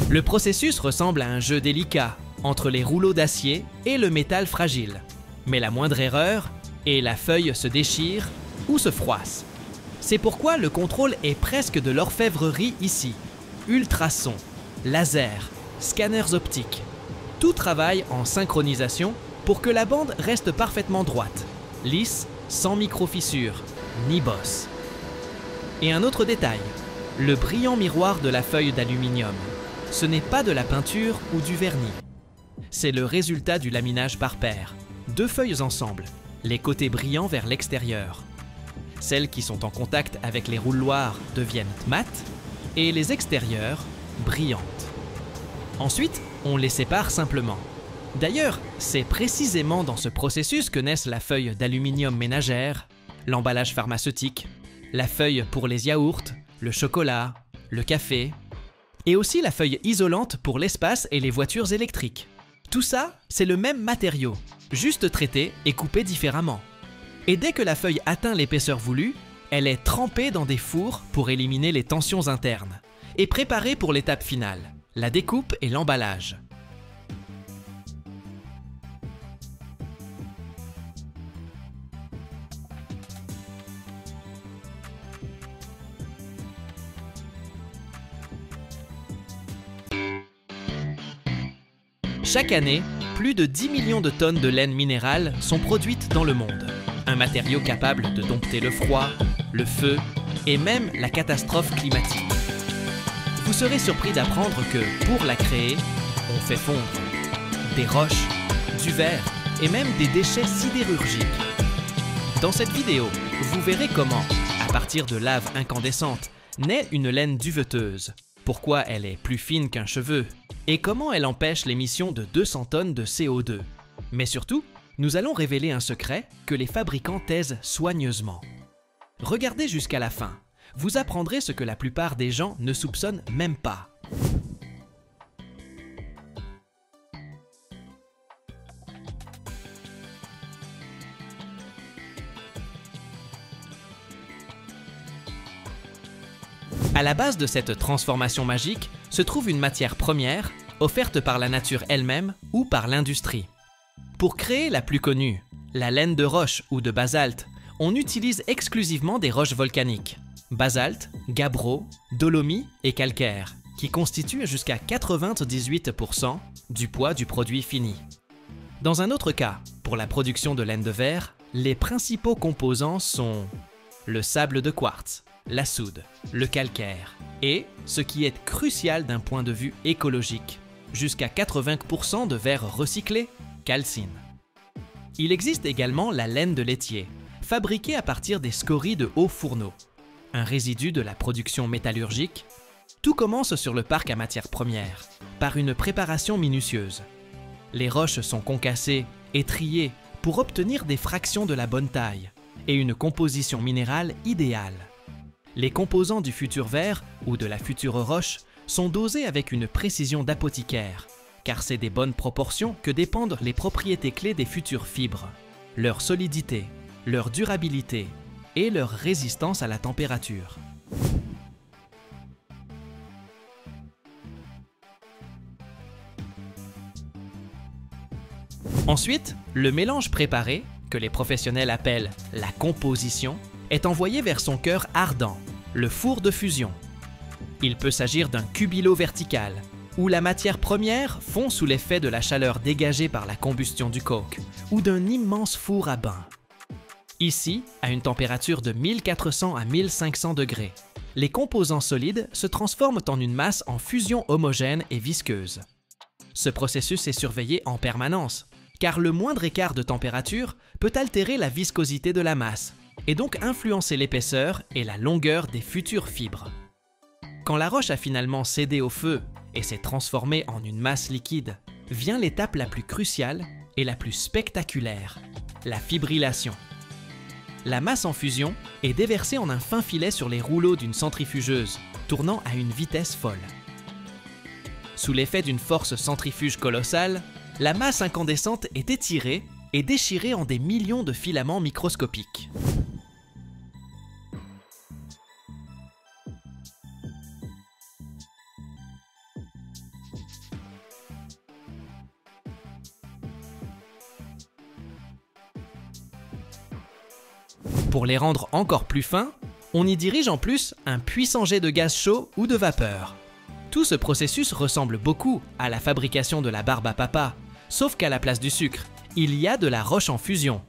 Le processus ressemble à un jeu délicat entre les rouleaux d'acier et le métal fragile. Mais la moindre erreur, et la feuille se déchire ou se froisse. C'est pourquoi le contrôle est presque de l'orfèvrerie ici. Ultrasons, lasers, scanners optiques. Tout travaille en synchronisation pour que la bande reste parfaitement droite, lisse, sans micro-fissures, ni bosses. Et un autre détail, le brillant miroir de la feuille d'aluminium. Ce n'est pas de la peinture ou du vernis. C'est le résultat du laminage par paire. Deux feuilles ensemble, les côtés brillants vers l'extérieur. Celles qui sont en contact avec les rouloirs deviennent mates et les extérieures brillantes. Ensuite, on les sépare simplement. D'ailleurs, c'est précisément dans ce processus que naissent la feuille d'aluminium ménagère, l'emballage pharmaceutique, la feuille pour les yaourts, le chocolat, le café, et aussi la feuille isolante pour l'espace et les voitures électriques. Tout ça, c'est le même matériau, juste traité et coupé différemment. Et dès que la feuille atteint l'épaisseur voulue, elle est trempée dans des fours pour éliminer les tensions internes et préparée pour l'étape finale, la découpe et l'emballage. Chaque année, plus de 10 millions de tonnes de laine minérale sont produites dans le monde. Un matériau capable de dompter le froid, le feu et même la catastrophe climatique. Vous serez surpris d'apprendre que, pour la créer, on fait fondre des roches, du verre et même des déchets sidérurgiques. Dans cette vidéo, vous verrez comment, à partir de lave incandescente, naît une laine duveteuse, pourquoi elle est plus fine qu'un cheveu, et comment elle empêche l'émission de 200 tonnes de CO2. Mais surtout, nous allons révéler un secret que les fabricants taisent soigneusement. Regardez jusqu'à la fin, vous apprendrez ce que la plupart des gens ne soupçonnent même pas. À la base de cette transformation magique se trouve une matière première, offertes par la nature elle-même ou par l'industrie. Pour créer la plus connue, la laine de roche ou de basalte, on utilise exclusivement des roches volcaniques, basalte, gabbro, dolomie et calcaire, qui constituent jusqu'à 98% du poids du produit fini. Dans un autre cas, pour la production de laine de verre, les principaux composants sont le sable de quartz, la soude, le calcaire et, ce qui est crucial d'un point de vue écologique, jusqu'à 80% de verre recyclé, calcine. Il existe également la laine de laitier, fabriquée à partir des scories de hauts fourneaux, un résidu de la production métallurgique. Tout commence sur le parc à matières premières, par une préparation minutieuse. Les roches sont concassées et triées pour obtenir des fractions de la bonne taille et une composition minérale idéale. Les composants du futur verre ou de la future roche sont dosés avec une précision d'apothicaire, car c'est des bonnes proportions que dépendent les propriétés clés des futures fibres, leur solidité, leur durabilité et leur résistance à la température. Ensuite, le mélange préparé, que les professionnels appellent la composition, est envoyé vers son cœur ardent, le four de fusion. Il peut s'agir d'un cubilot vertical, où la matière première fond sous l'effet de la chaleur dégagée par la combustion du coke, ou d'un immense four à bain. Ici, à une température de 1400 à 1500 degrés, les composants solides se transforment en une masse en fusion homogène et visqueuse. Ce processus est surveillé en permanence, car le moindre écart de température peut altérer la viscosité de la masse, et donc influencer l'épaisseur et la longueur des futures fibres. Quand la roche a finalement cédé au feu et s'est transformée en une masse liquide, vient l'étape la plus cruciale et la plus spectaculaire, la fibrillation. La masse en fusion est déversée en un fin filet sur les rouleaux d'une centrifugeuse, tournant à une vitesse folle. Sous l'effet d'une force centrifuge colossale, la masse incandescente est étirée et déchirée en des millions de filaments microscopiques. Pour les rendre encore plus fins, on y dirige en plus un puissant jet de gaz chaud ou de vapeur. Tout ce processus ressemble beaucoup à la fabrication de la barbe à papa, sauf qu'à la place du sucre, il y a de la roche en fusion.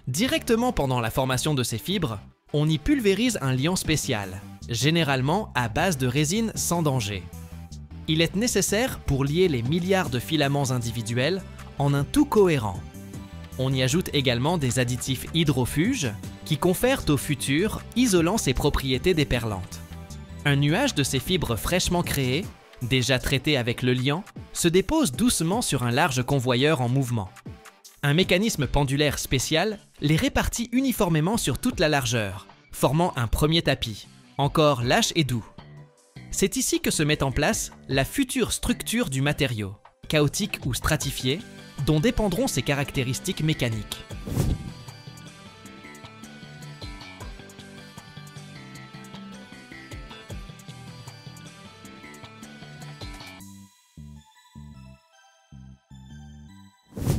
Directement pendant la formation de ces fibres, on y pulvérise un liant spécial, généralement à base de résine sans danger. Il est nécessaire pour lier les milliards de filaments individuels en un tout cohérent. On y ajoute également des additifs hydrofuges qui confèrent au futur isolant ses propriétés déperlantes. Un nuage de ces fibres fraîchement créées, déjà traitées avec le liant, se dépose doucement sur un large convoyeur en mouvement. Un mécanisme pendulaire spécial les répartit uniformément sur toute la largeur, formant un premier tapis, encore lâche et doux. C'est ici que se met en place la future structure du matériau, chaotique ou stratifiée, dont dépendront ses caractéristiques mécaniques.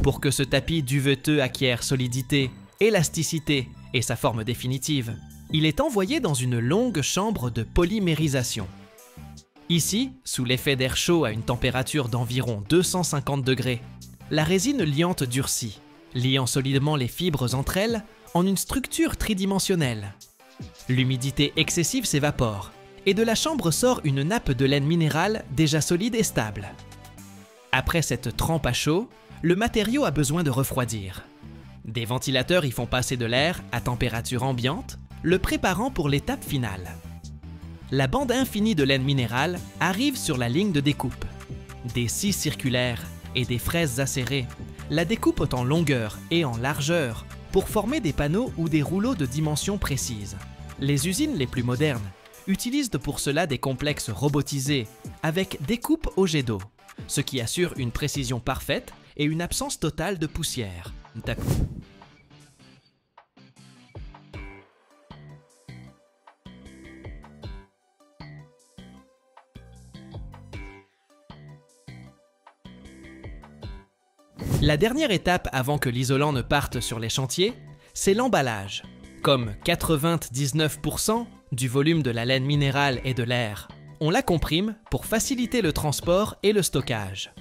Pour que ce tapis duveteux acquiert solidité, élasticité et sa forme définitive, il est envoyé dans une longue chambre de polymérisation. Ici, sous l'effet d'air chaud à une température d'environ 250 degrés, la résine liante durcit, liant solidement les fibres entre elles en une structure tridimensionnelle. L'humidité excessive s'évapore, et de la chambre sort une nappe de laine minérale déjà solide et stable. Après cette trempe à chaud, le matériau a besoin de refroidir. Des ventilateurs y font passer de l'air à température ambiante, le préparant pour l'étape finale. La bande infinie de laine minérale arrive sur la ligne de découpe. Des scies circulaires et des fraises acérées la découpent en longueur et en largeur pour former des panneaux ou des rouleaux de dimensions précises. Les usines les plus modernes utilisent pour cela des complexes robotisés avec découpe au jet d'eau, ce qui assure une précision parfaite et une absence totale de poussière. La dernière étape avant que l'isolant ne parte sur les chantiers, c'est l'emballage. Comme 99% du volume de la laine minérale et de l'air, on la comprime pour faciliter le transport et le stockage.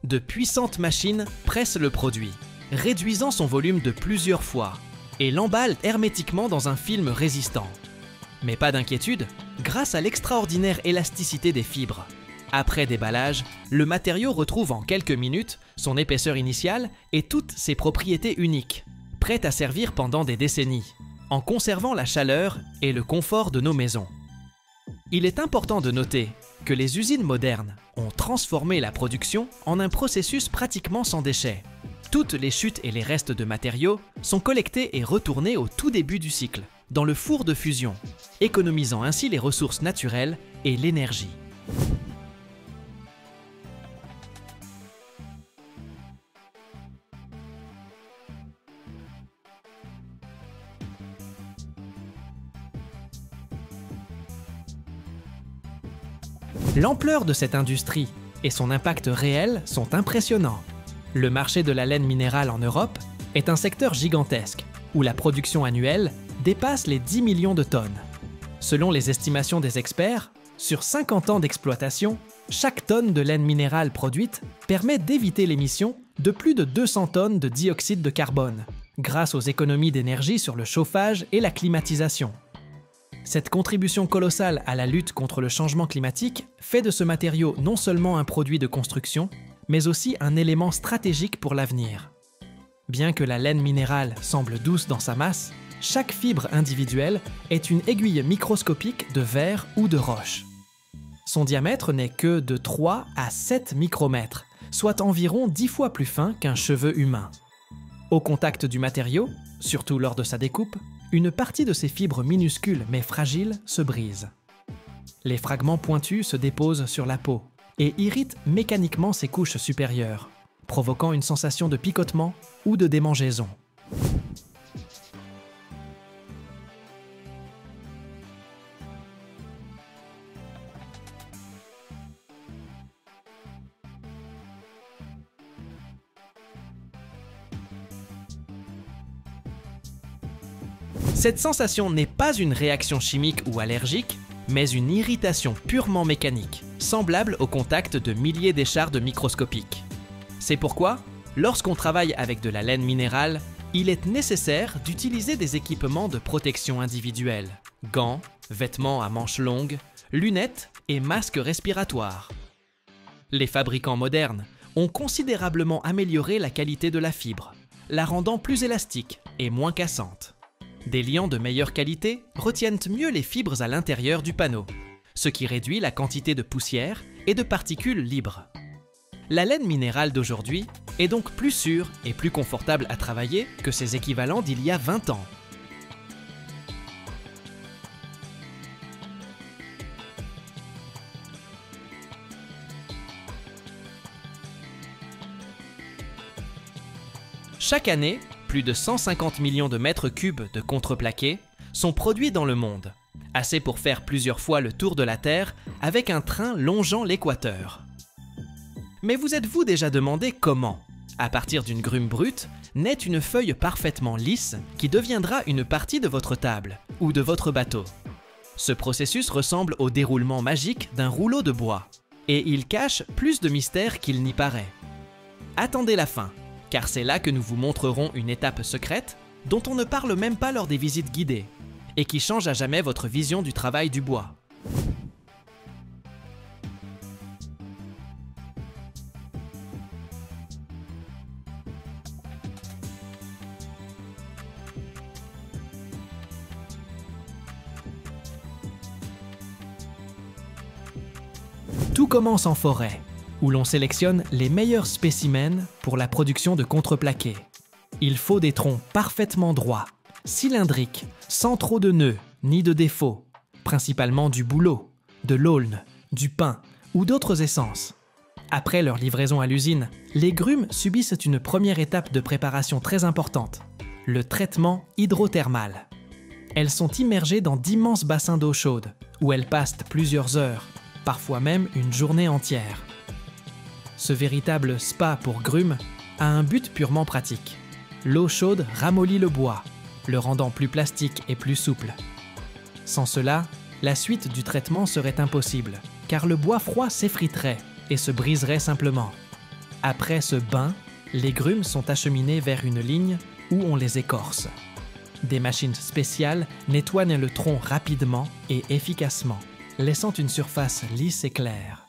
De puissantes machines pressent le produit, réduisant son volume de plusieurs fois, et l'emballent hermétiquement dans un film résistant. Mais pas d'inquiétude, grâce à l'extraordinaire élasticité des fibres. Après déballage, le matériau retrouve en quelques minutes son épaisseur initiale et toutes ses propriétés uniques, prêtes à servir pendant des décennies, en conservant la chaleur et le confort de nos maisons. Il est important de noter que les usines modernes ont transformé la production en un processus pratiquement sans déchets. Toutes les chutes et les restes de matériaux sont collectés et retournés au tout début du cycle, dans le four de fusion, économisant ainsi les ressources naturelles et l'énergie. L'ampleur de cette industrie et son impact réel sont impressionnants. Le marché de la laine minérale en Europe est un secteur gigantesque, où la production annuelle dépasse les 10 millions de tonnes. Selon les estimations des experts, sur 50 ans d'exploitation, chaque tonne de laine minérale produite permet d'éviter l'émission de plus de 200 tonnes de dioxyde de carbone, grâce aux économies d'énergie sur le chauffage et la climatisation. Cette contribution colossale à la lutte contre le changement climatique fait de ce matériau non seulement un produit de construction, mais aussi un élément stratégique pour l'avenir. Bien que la laine minérale semble douce dans sa masse, chaque fibre individuelle est une aiguille microscopique de verre ou de roche. Son diamètre n'est que de 3 à 7 micromètres, soit environ 10 fois plus fin qu'un cheveu humain. Au contact du matériau, surtout lors de sa découpe, une partie de ces fibres minuscules mais fragiles se brise. Les fragments pointus se déposent sur la peau et irritent mécaniquement ses couches supérieures, provoquant une sensation de picotement ou de démangeaison. Cette sensation n'est pas une réaction chimique ou allergique, mais une irritation purement mécanique, semblable au contact de milliers d'échardes microscopiques. C'est pourquoi, lorsqu'on travaille avec de la laine minérale, il est nécessaire d'utiliser des équipements de protection individuelle, gants, vêtements à manches longues, lunettes et masques respiratoires. Les fabricants modernes ont considérablement amélioré la qualité de la fibre, la rendant plus élastique et moins cassante. Des liants de meilleure qualité retiennent mieux les fibres à l'intérieur du panneau, ce qui réduit la quantité de poussière et de particules libres. La laine minérale d'aujourd'hui est donc plus sûre et plus confortable à travailler que ses équivalents d'il y a 20 ans. Chaque année, plus de 150 millions de mètres cubes de contreplaqué sont produits dans le monde, assez pour faire plusieurs fois le tour de la Terre avec un train longeant l'équateur. Mais vous êtes-vous déjà demandé comment, à partir d'une grume brute, naît une feuille parfaitement lisse qui deviendra une partie de votre table ou de votre bateau? Ce processus ressemble au déroulement magique d'un rouleau de bois, et il cache plus de mystère qu'il n'y paraît. Attendez la fin, car c'est là que nous vous montrerons une étape secrète dont on ne parle même pas lors des visites guidées, et qui change à jamais votre vision du travail du bois. Tout commence en forêt, où l'on sélectionne les meilleurs spécimens pour la production de contreplaqué. Il faut des troncs parfaitement droits, cylindriques, sans trop de nœuds ni de défauts, principalement du bouleau, de l'aulne, du pin ou d'autres essences. Après leur livraison à l'usine, les grumes subissent une première étape de préparation très importante, le traitement hydrothermal. Elles sont immergées dans d'immenses bassins d'eau chaude, où elles passent plusieurs heures, parfois même une journée entière. Ce véritable spa pour grumes a un but purement pratique. L'eau chaude ramollit le bois, le rendant plus plastique et plus souple. Sans cela, la suite du traitement serait impossible, car le bois froid s'effriterait et se briserait simplement. Après ce bain, les grumes sont acheminées vers une ligne où on les écorce. Des machines spéciales nettoient le tronc rapidement et efficacement, laissant une surface lisse et claire.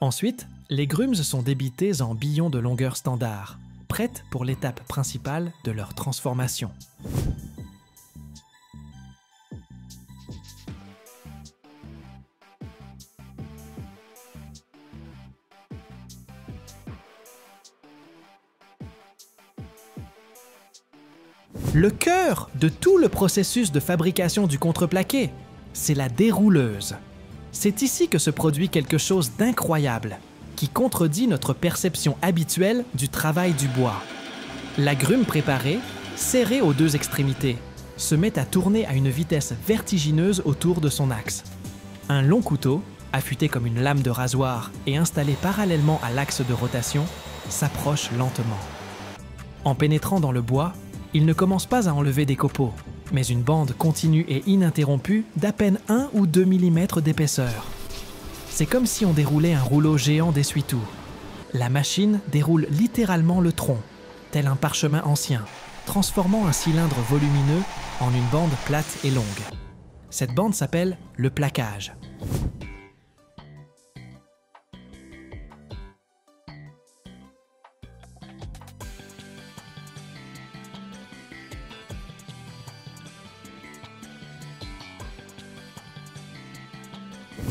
Ensuite, les grumes sont débitées en billons de longueur standard, prêtes pour l'étape principale de leur transformation. Le cœur de tout le processus de fabrication du contreplaqué, c'est la dérouleuse. C'est ici que se produit quelque chose d'incroyable, qui contredit notre perception habituelle du travail du bois. La grume préparée, serrée aux deux extrémités, se met à tourner à une vitesse vertigineuse autour de son axe. Un long couteau, affûté comme une lame de rasoir et installé parallèlement à l'axe de rotation, s'approche lentement. En pénétrant dans le bois, il ne commence pas à enlever des copeaux, mais une bande continue et ininterrompue d'à peine 1 ou 2 mm d'épaisseur. C'est comme si on déroulait un rouleau géant d'essuie-tout. La machine déroule littéralement le tronc, tel un parchemin ancien, transformant un cylindre volumineux en une bande plate et longue. Cette bande s'appelle le plaquage.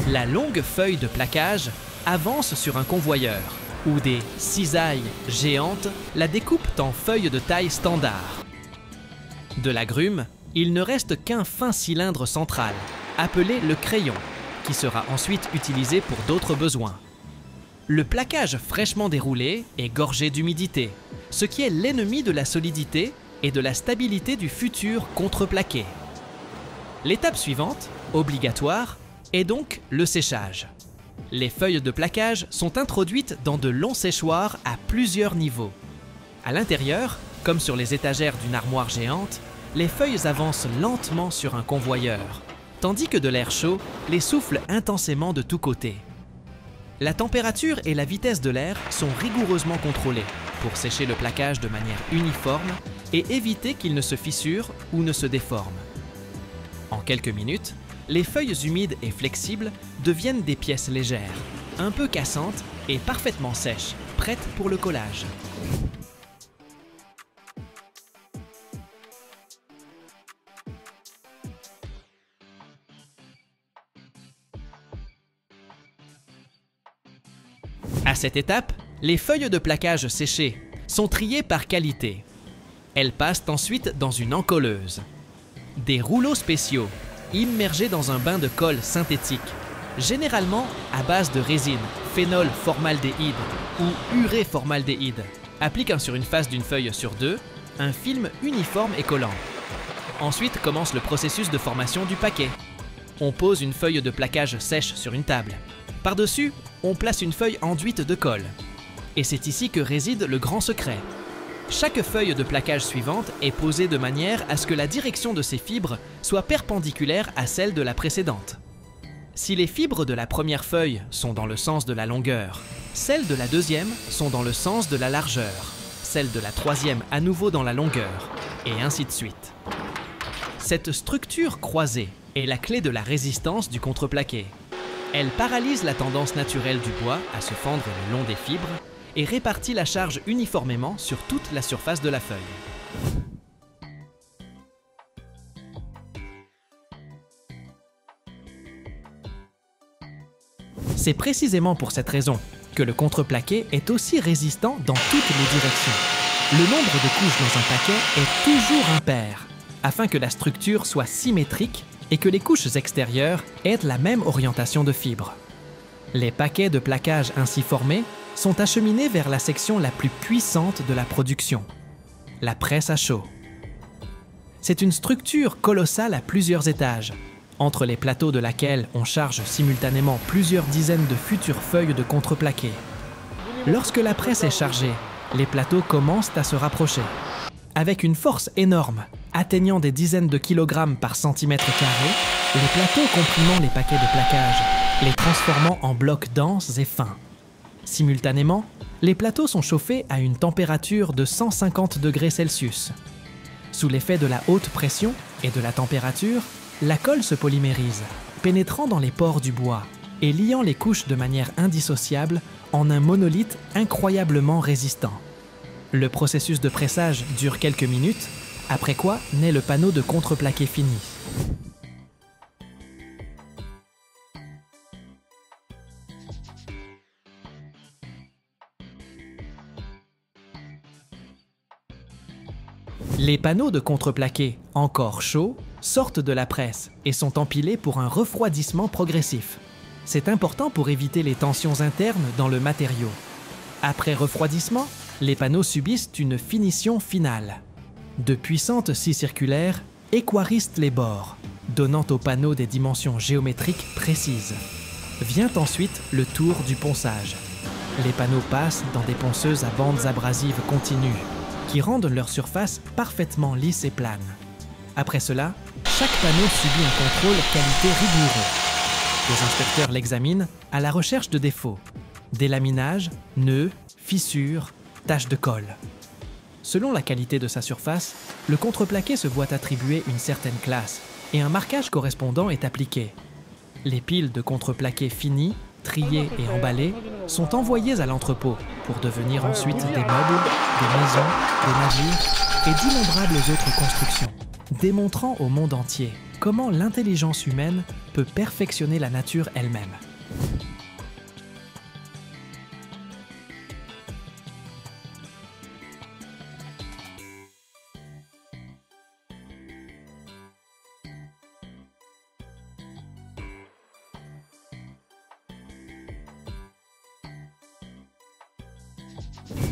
La longue feuille de plaquage avance sur un convoyeur, où des cisailles géantes la découpent en feuilles de taille standard. De la grume, il ne reste qu'un fin cylindre central, appelé le crayon, qui sera ensuite utilisé pour d'autres besoins. Le plaquage fraîchement déroulé est gorgé d'humidité, ce qui est l'ennemi de la solidité et de la stabilité du futur contreplaqué. L'étape suivante, obligatoire, est donc le séchage. Les feuilles de plaquage sont introduites dans de longs séchoirs à plusieurs niveaux. À l'intérieur, comme sur les étagères d'une armoire géante, les feuilles avancent lentement sur un convoyeur, tandis que de l'air chaud les souffle intensément de tous côtés. La température et la vitesse de l'air sont rigoureusement contrôlées pour sécher le plaquage de manière uniforme et éviter qu'il ne se fissure ou ne se déforme. En quelques minutes, les feuilles humides et flexibles deviennent des pièces légères, un peu cassantes et parfaitement sèches, prêtes pour le collage. À cette étape, les feuilles de plaquage séchées sont triées par qualité. Elles passent ensuite dans une encolleuse. Des rouleaux spéciaux, immergés dans un bain de colle synthétique, généralement à base de résine, phénol-formaldéhyde ou urée-formaldéhyde, appliquent sur une face d'une feuille sur deux un film uniforme et collant. Ensuite commence le processus de formation du paquet. On pose une feuille de plaquage sèche sur une table. Par-dessus, on place une feuille enduite de colle. Et c'est ici que réside le grand secret. Chaque feuille de plaquage suivante est posée de manière à ce que la direction de ses fibres soit perpendiculaire à celle de la précédente. Si les fibres de la première feuille sont dans le sens de la longueur, celles de la deuxième sont dans le sens de la largeur, celles de la troisième à nouveau dans la longueur, et ainsi de suite. Cette structure croisée est la clé de la résistance du contreplaqué. Elle paralyse la tendance naturelle du bois à se fendre le long des fibres et répartit la charge uniformément sur toute la surface de la feuille. C'est précisément pour cette raison que le contreplaqué est aussi résistant dans toutes les directions. Le nombre de couches dans un paquet est toujours impair, afin que la structure soit symétrique et que les couches extérieures aient la même orientation de fibres. Les paquets de plaquage ainsi formés sont acheminés vers la section la plus puissante de la production, la presse à chaud. C'est une structure colossale à plusieurs étages, entre les plateaux de laquelle on charge simultanément plusieurs dizaines de futures feuilles de contreplaqué. Lorsque la presse est chargée, les plateaux commencent à se rapprocher. Avec une force énorme, atteignant des dizaines de kilogrammes par centimètre carré, les plateaux comprimant les paquets de plaquage, les transformant en blocs denses et fins. Simultanément, les plateaux sont chauffés à une température de 150 degrés Celsius. Sous l'effet de la haute pression et de la température, la colle se polymérise, pénétrant dans les pores du bois et liant les couches de manière indissociable en un monolithe incroyablement résistant. Le processus de pressage dure quelques minutes, après quoi naît le panneau de contreplaqué fini. Les panneaux de contreplaqué, encore chauds, sortent de la presse et sont empilés pour un refroidissement progressif. C'est important pour éviter les tensions internes dans le matériau. Après refroidissement, les panneaux subissent une finition finale. De puissantes scies circulaires équarristent les bords, donnant aux panneaux des dimensions géométriques précises. Vient ensuite le tour du ponçage. Les panneaux passent dans des ponceuses à bandes abrasives continues, qui rendent leur surface parfaitement lisse et plane. Après cela, chaque panneau subit un contrôle qualité rigoureux. Les inspecteurs l'examinent à la recherche de défauts, délaminage, nœuds, fissures, taches de colle. Selon la qualité de sa surface, le contreplaqué se voit attribuer une certaine classe et un marquage correspondant est appliqué. Les piles de contreplaqué finies, triées et emballées sont envoyées à l'entrepôt pour devenir ensuite des meubles, des maisons, des navires et d'innombrables autres constructions, démontrant au monde entier comment l'intelligence humaine peut perfectionner la nature elle-même.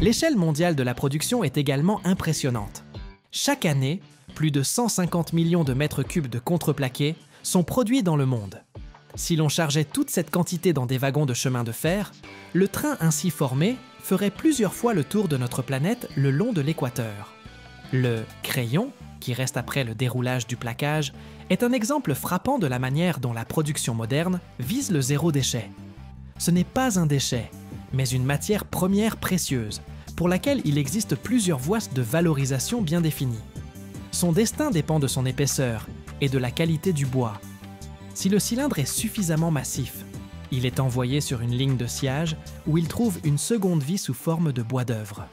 L'échelle mondiale de la production est également impressionnante. Chaque année, plus de 150 millions de mètres cubes de contreplaqué sont produits dans le monde. Si l'on chargeait toute cette quantité dans des wagons de chemin de fer, le train ainsi formé ferait plusieurs fois le tour de notre planète le long de l'équateur. Le crayon, qui reste après le déroulage du plaquage, est un exemple frappant de la manière dont la production moderne vise le zéro déchet. Ce n'est pas un déchet, mais une matière première précieuse, pour laquelle il existe plusieurs voies de valorisation bien définies. Son destin dépend de son épaisseur et de la qualité du bois. Si le cylindre est suffisamment massif, il est envoyé sur une ligne de sciage où il trouve une seconde vie sous forme de bois d'œuvre.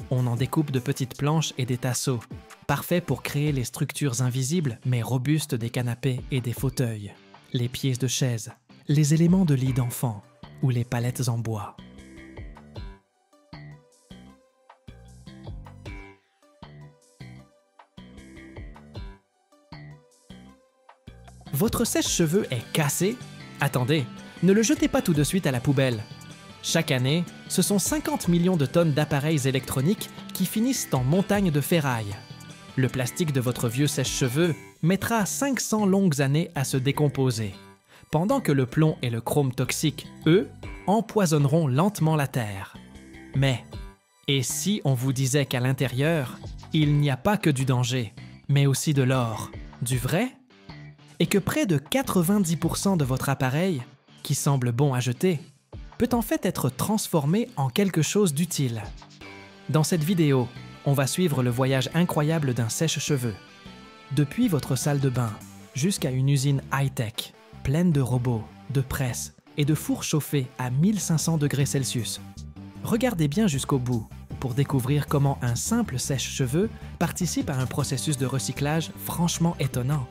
On en découpe de petites planches et des tasseaux, parfaits pour créer les structures invisibles mais robustes des canapés et des fauteuils, les pieds de chaises, les éléments de lit d'enfant ou les palettes en bois. Votre sèche-cheveux est cassé? Attendez, ne le jetez pas tout de suite à la poubelle. Chaque année, ce sont 50 millions de tonnes d'appareils électroniques qui finissent en montagnes de ferraille. Le plastique de votre vieux sèche-cheveux mettra 500 longues années à se décomposer, pendant que le plomb et le chrome toxique, eux, empoisonneront lentement la Terre. Mais, et si on vous disait qu'à l'intérieur, il n'y a pas que du danger, mais aussi de l'or, du vrai? Et que près de 90% de votre appareil, qui semble bon à jeter, peut en fait être transformé en quelque chose d'utile. Dans cette vidéo, on va suivre le voyage incroyable d'un sèche-cheveux. Depuis votre salle de bain, jusqu'à une usine high-tech, pleine de robots, de presses et de fours chauffés à 1500 degrés Celsius. Regardez bien jusqu'au bout pour découvrir comment un simple sèche-cheveux participe à un processus de recyclage franchement étonnant.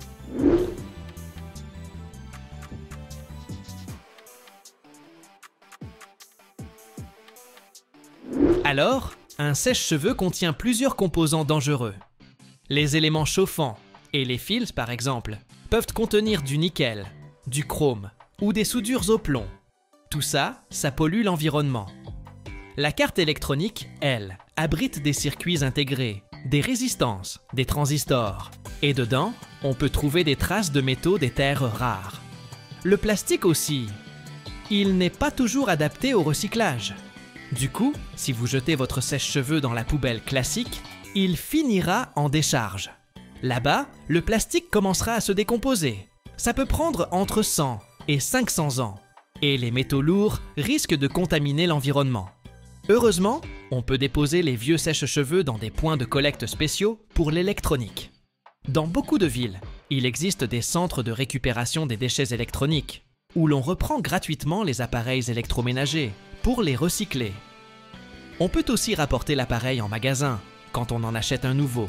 Alors, un sèche-cheveux contient plusieurs composants dangereux. Les éléments chauffants, et les fils par exemple, peuvent contenir du nickel, du chrome ou des soudures au plomb. Tout ça, ça pollue l'environnement. La carte électronique, elle, abrite des circuits intégrés, des résistances, des transistors. Et dedans, on peut trouver des traces de métaux des terres rares. Le plastique aussi. Il n'est pas toujours adapté au recyclage. Du coup, si vous jetez votre sèche-cheveux dans la poubelle classique, il finira en décharge. Là-bas, le plastique commencera à se décomposer. Ça peut prendre entre 100 et 500 ans. Et les métaux lourds risquent de contaminer l'environnement. Heureusement, on peut déposer les vieux sèche-cheveux dans des points de collecte spéciaux pour l'électronique. Dans beaucoup de villes, il existe des centres de récupération des déchets électroniques, où l'on reprend gratuitement les appareils électroménagers pour les recycler. On peut aussi rapporter l'appareil en magasin quand on en achète un nouveau.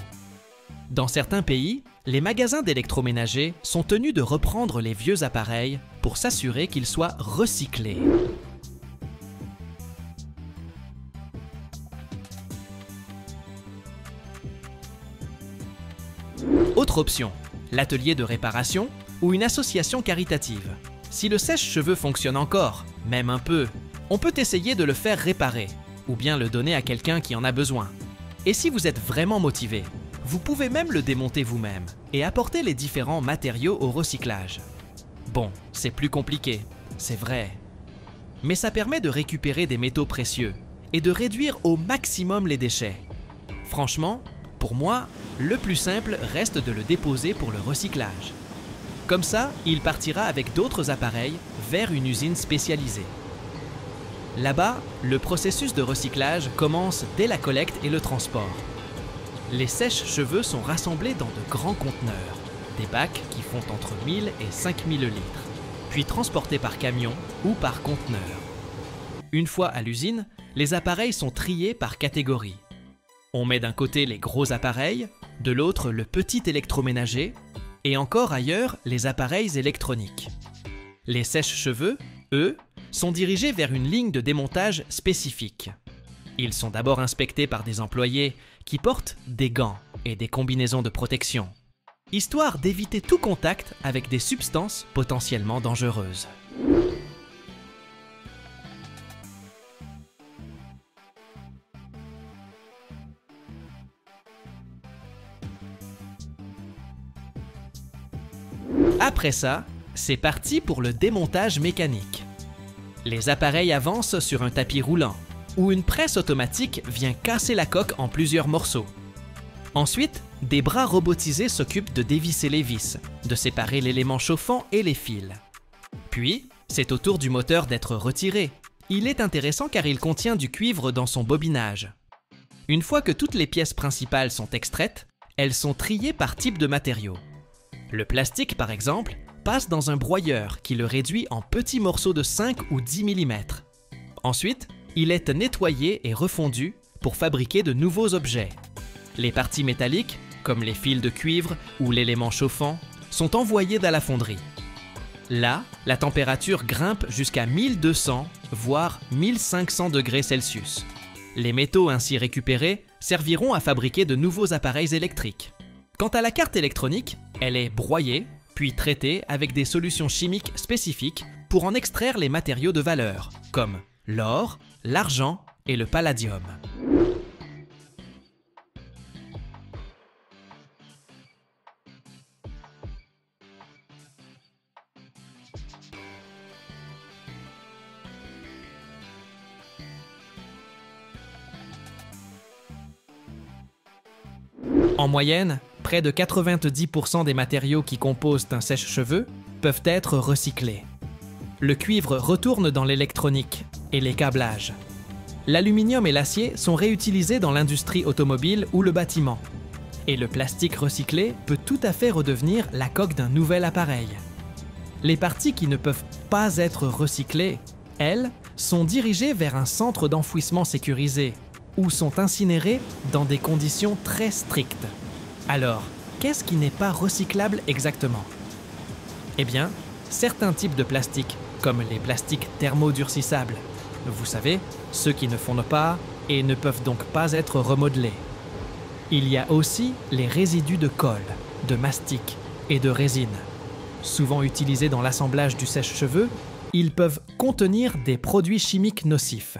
Dans certains pays, les magasins d'électroménager sont tenus de reprendre les vieux appareils pour s'assurer qu'ils soient recyclés. Autre option, l'atelier de réparation ou une association caritative. Si le sèche-cheveux fonctionne encore, même un peu, on peut essayer de le faire réparer ou bien le donner à quelqu'un qui en a besoin. Et si vous êtes vraiment motivé, vous pouvez même le démonter vous-même et apporter les différents matériaux au recyclage. Bon, c'est plus compliqué, c'est vrai. Mais ça permet de récupérer des métaux précieux et de réduire au maximum les déchets. Franchement, pour moi, le plus simple reste de le déposer pour le recyclage. Comme ça, il partira avec d'autres appareils vers une usine spécialisée. Là-bas, le processus de recyclage commence dès la collecte et le transport. Les sèche-cheveux sont rassemblés dans de grands conteneurs, des bacs qui font entre 1000 et 5000 litres, puis transportés par camion ou par conteneur. Une fois à l'usine, les appareils sont triés par catégorie. On met d'un côté les gros appareils, de l'autre le petit électroménager, et encore ailleurs les appareils électroniques. Les sèche-cheveux, eux, sont dirigés vers une ligne de démontage spécifique. Ils sont d'abord inspectés par des employés qui portent des gants et des combinaisons de protection, histoire d'éviter tout contact avec des substances potentiellement dangereuses. Après ça, c'est parti pour le démontage mécanique. Les appareils avancent sur un tapis roulant, où une presse automatique vient casser la coque en plusieurs morceaux. Ensuite, des bras robotisés s'occupent de dévisser les vis, de séparer l'élément chauffant et les fils. Puis, c'est au tour du moteur d'être retiré. Il est intéressant car il contient du cuivre dans son bobinage. Une fois que toutes les pièces principales sont extraites, elles sont triées par type de matériau. Le plastique, par exemple, passe dans un broyeur qui le réduit en petits morceaux de 5 ou 10 mm. Ensuite, il est nettoyé et refondu pour fabriquer de nouveaux objets. Les parties métalliques, comme les fils de cuivre ou l'élément chauffant, sont envoyées dans la fonderie. Là, la température grimpe jusqu'à 1200, voire 1500 degrés Celsius. Les métaux ainsi récupérés serviront à fabriquer de nouveaux appareils électriques. Quant à la carte électronique, elle est broyée, puis traitée avec des solutions chimiques spécifiques pour en extraire les matériaux de valeur, comme l'or, l'argent et le palladium. En moyenne, près de 90% des matériaux qui composent un sèche-cheveux peuvent être recyclés. Le cuivre retourne dans l'électronique et les câblages. L'aluminium et l'acier sont réutilisés dans l'industrie automobile ou le bâtiment. Et le plastique recyclé peut tout à fait redevenir la coque d'un nouvel appareil. Les parties qui ne peuvent pas être recyclées, elles, sont dirigées vers un centre d'enfouissement sécurisé ou sont incinérées dans des conditions très strictes. Alors, qu'est-ce qui n'est pas recyclable exactement? Eh bien, certains types de plastique, comme les plastiques thermodurcissables, vous savez, ceux qui ne fondent pas et ne peuvent donc pas être remodelés. Il y a aussi les résidus de colle, de mastic et de résine. Souvent utilisés dans l'assemblage du sèche-cheveux, ils peuvent contenir des produits chimiques nocifs.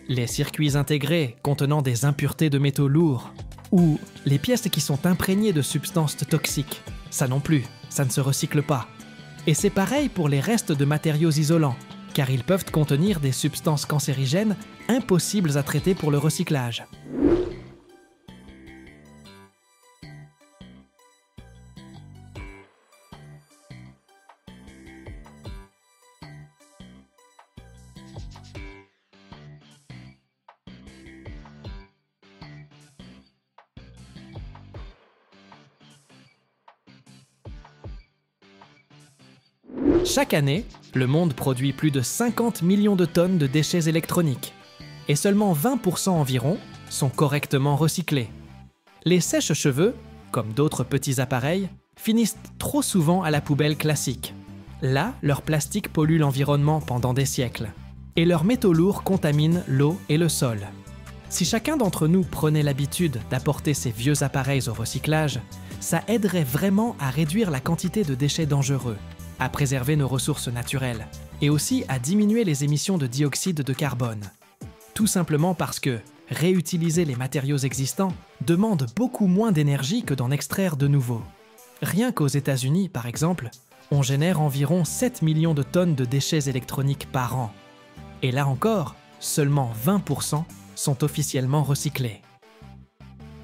Les circuits intégrés contenant des impuretés de métaux lourds ou les pièces qui sont imprégnées de substances toxiques. Ça non plus, ça ne se recycle pas. Et c'est pareil pour les restes de matériaux isolants, car ils peuvent contenir des substances cancérigènes impossibles à traiter pour le recyclage. Chaque année, le monde produit plus de 50 millions de tonnes de déchets électroniques, et seulement 20% environ sont correctement recyclés. Les sèche-cheveux, comme d'autres petits appareils, finissent trop souvent à la poubelle classique. Là, leur plastique pollue l'environnement pendant des siècles, et leurs métaux lourds contaminent l'eau et le sol. Si chacun d'entre nous prenait l'habitude d'apporter ces vieux appareils au recyclage, ça aiderait vraiment à réduire la quantité de déchets dangereux, à préserver nos ressources naturelles et aussi à diminuer les émissions de dioxyde de carbone. Tout simplement parce que réutiliser les matériaux existants demande beaucoup moins d'énergie que d'en extraire de nouveaux. Rien qu'aux États-Unis, par exemple, on génère environ 7 millions de tonnes de déchets électroniques par an. Et là encore, seulement 20% sont officiellement recyclés.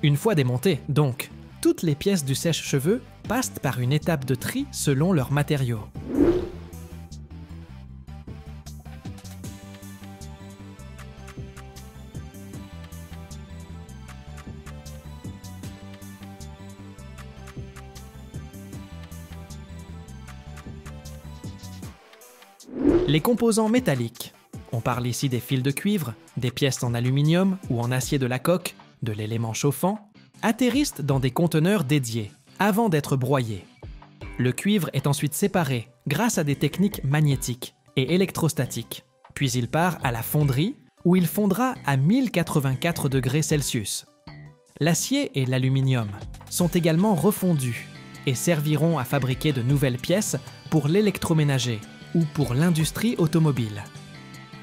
Une fois démontées, donc, toutes les pièces du sèche-cheveux passent par une étape de tri selon leurs matériaux. Les composants métalliques. On parle ici des fils de cuivre, des pièces en aluminium ou en acier de la coque, de l'élément chauffant, atterrissent dans des conteneurs dédiés, avant d'être broyés. Le cuivre est ensuite séparé grâce à des techniques magnétiques et électrostatiques. Puis il part à la fonderie, où il fondra à 1084 degrés Celsius. L'acier et l'aluminium sont également refondus et serviront à fabriquer de nouvelles pièces pour l'électroménager ou pour l'industrie automobile.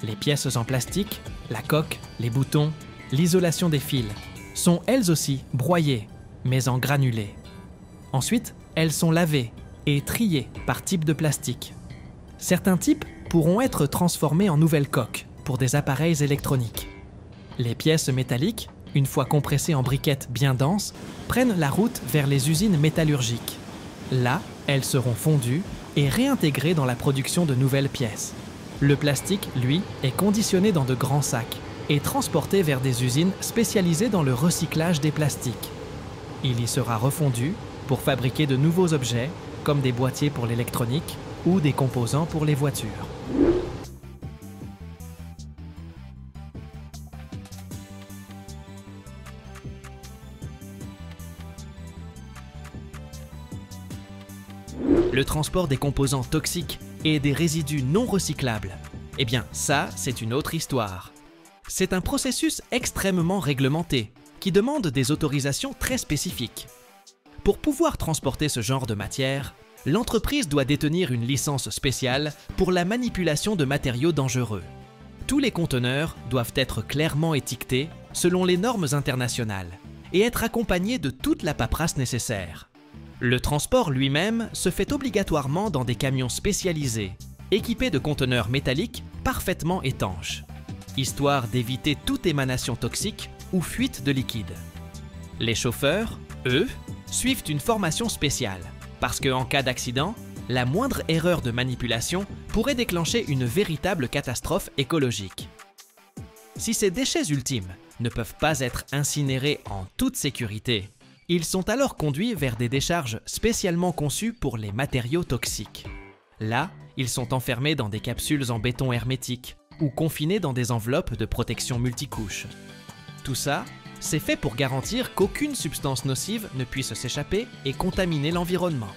Les pièces en plastique, la coque, les boutons, l'isolation des fils, sont elles aussi broyées, mais en granulés. Ensuite, elles sont lavées et triées par type de plastique. Certains types pourront être transformés en nouvelles coques pour des appareils électroniques. Les pièces métalliques, une fois compressées en briquettes bien denses, prennent la route vers les usines métallurgiques. Là, elles seront fondues et réintégrées dans la production de nouvelles pièces. Le plastique, lui, est conditionné dans de grands sacs et transporté vers des usines spécialisées dans le recyclage des plastiques. Il y sera refondu pour fabriquer de nouveaux objets, comme des boîtiers pour l'électronique ou des composants pour les voitures. Le transport des composants toxiques et des résidus non recyclables, eh bien ça, c'est une autre histoire. C'est un processus extrêmement réglementé, qui demande des autorisations très spécifiques. Pour pouvoir transporter ce genre de matière, l'entreprise doit détenir une licence spéciale pour la manipulation de matériaux dangereux. Tous les conteneurs doivent être clairement étiquetés selon les normes internationales et être accompagnés de toute la paperasse nécessaire. Le transport lui-même se fait obligatoirement dans des camions spécialisés, équipés de conteneurs métalliques parfaitement étanches, histoire d'éviter toute émanation toxique ou fuite de liquide. Les chauffeurs, eux, suivent une formation spéciale, parce qu'en cas d'accident, la moindre erreur de manipulation pourrait déclencher une véritable catastrophe écologique. Si ces déchets ultimes ne peuvent pas être incinérés en toute sécurité, ils sont alors conduits vers des décharges spécialement conçues pour les matériaux toxiques. Là, ils sont enfermés dans des capsules en béton hermétique ou confinés dans des enveloppes de protection multicouches. Tout ça, c'est fait pour garantir qu'aucune substance nocive ne puisse s'échapper et contaminer l'environnement.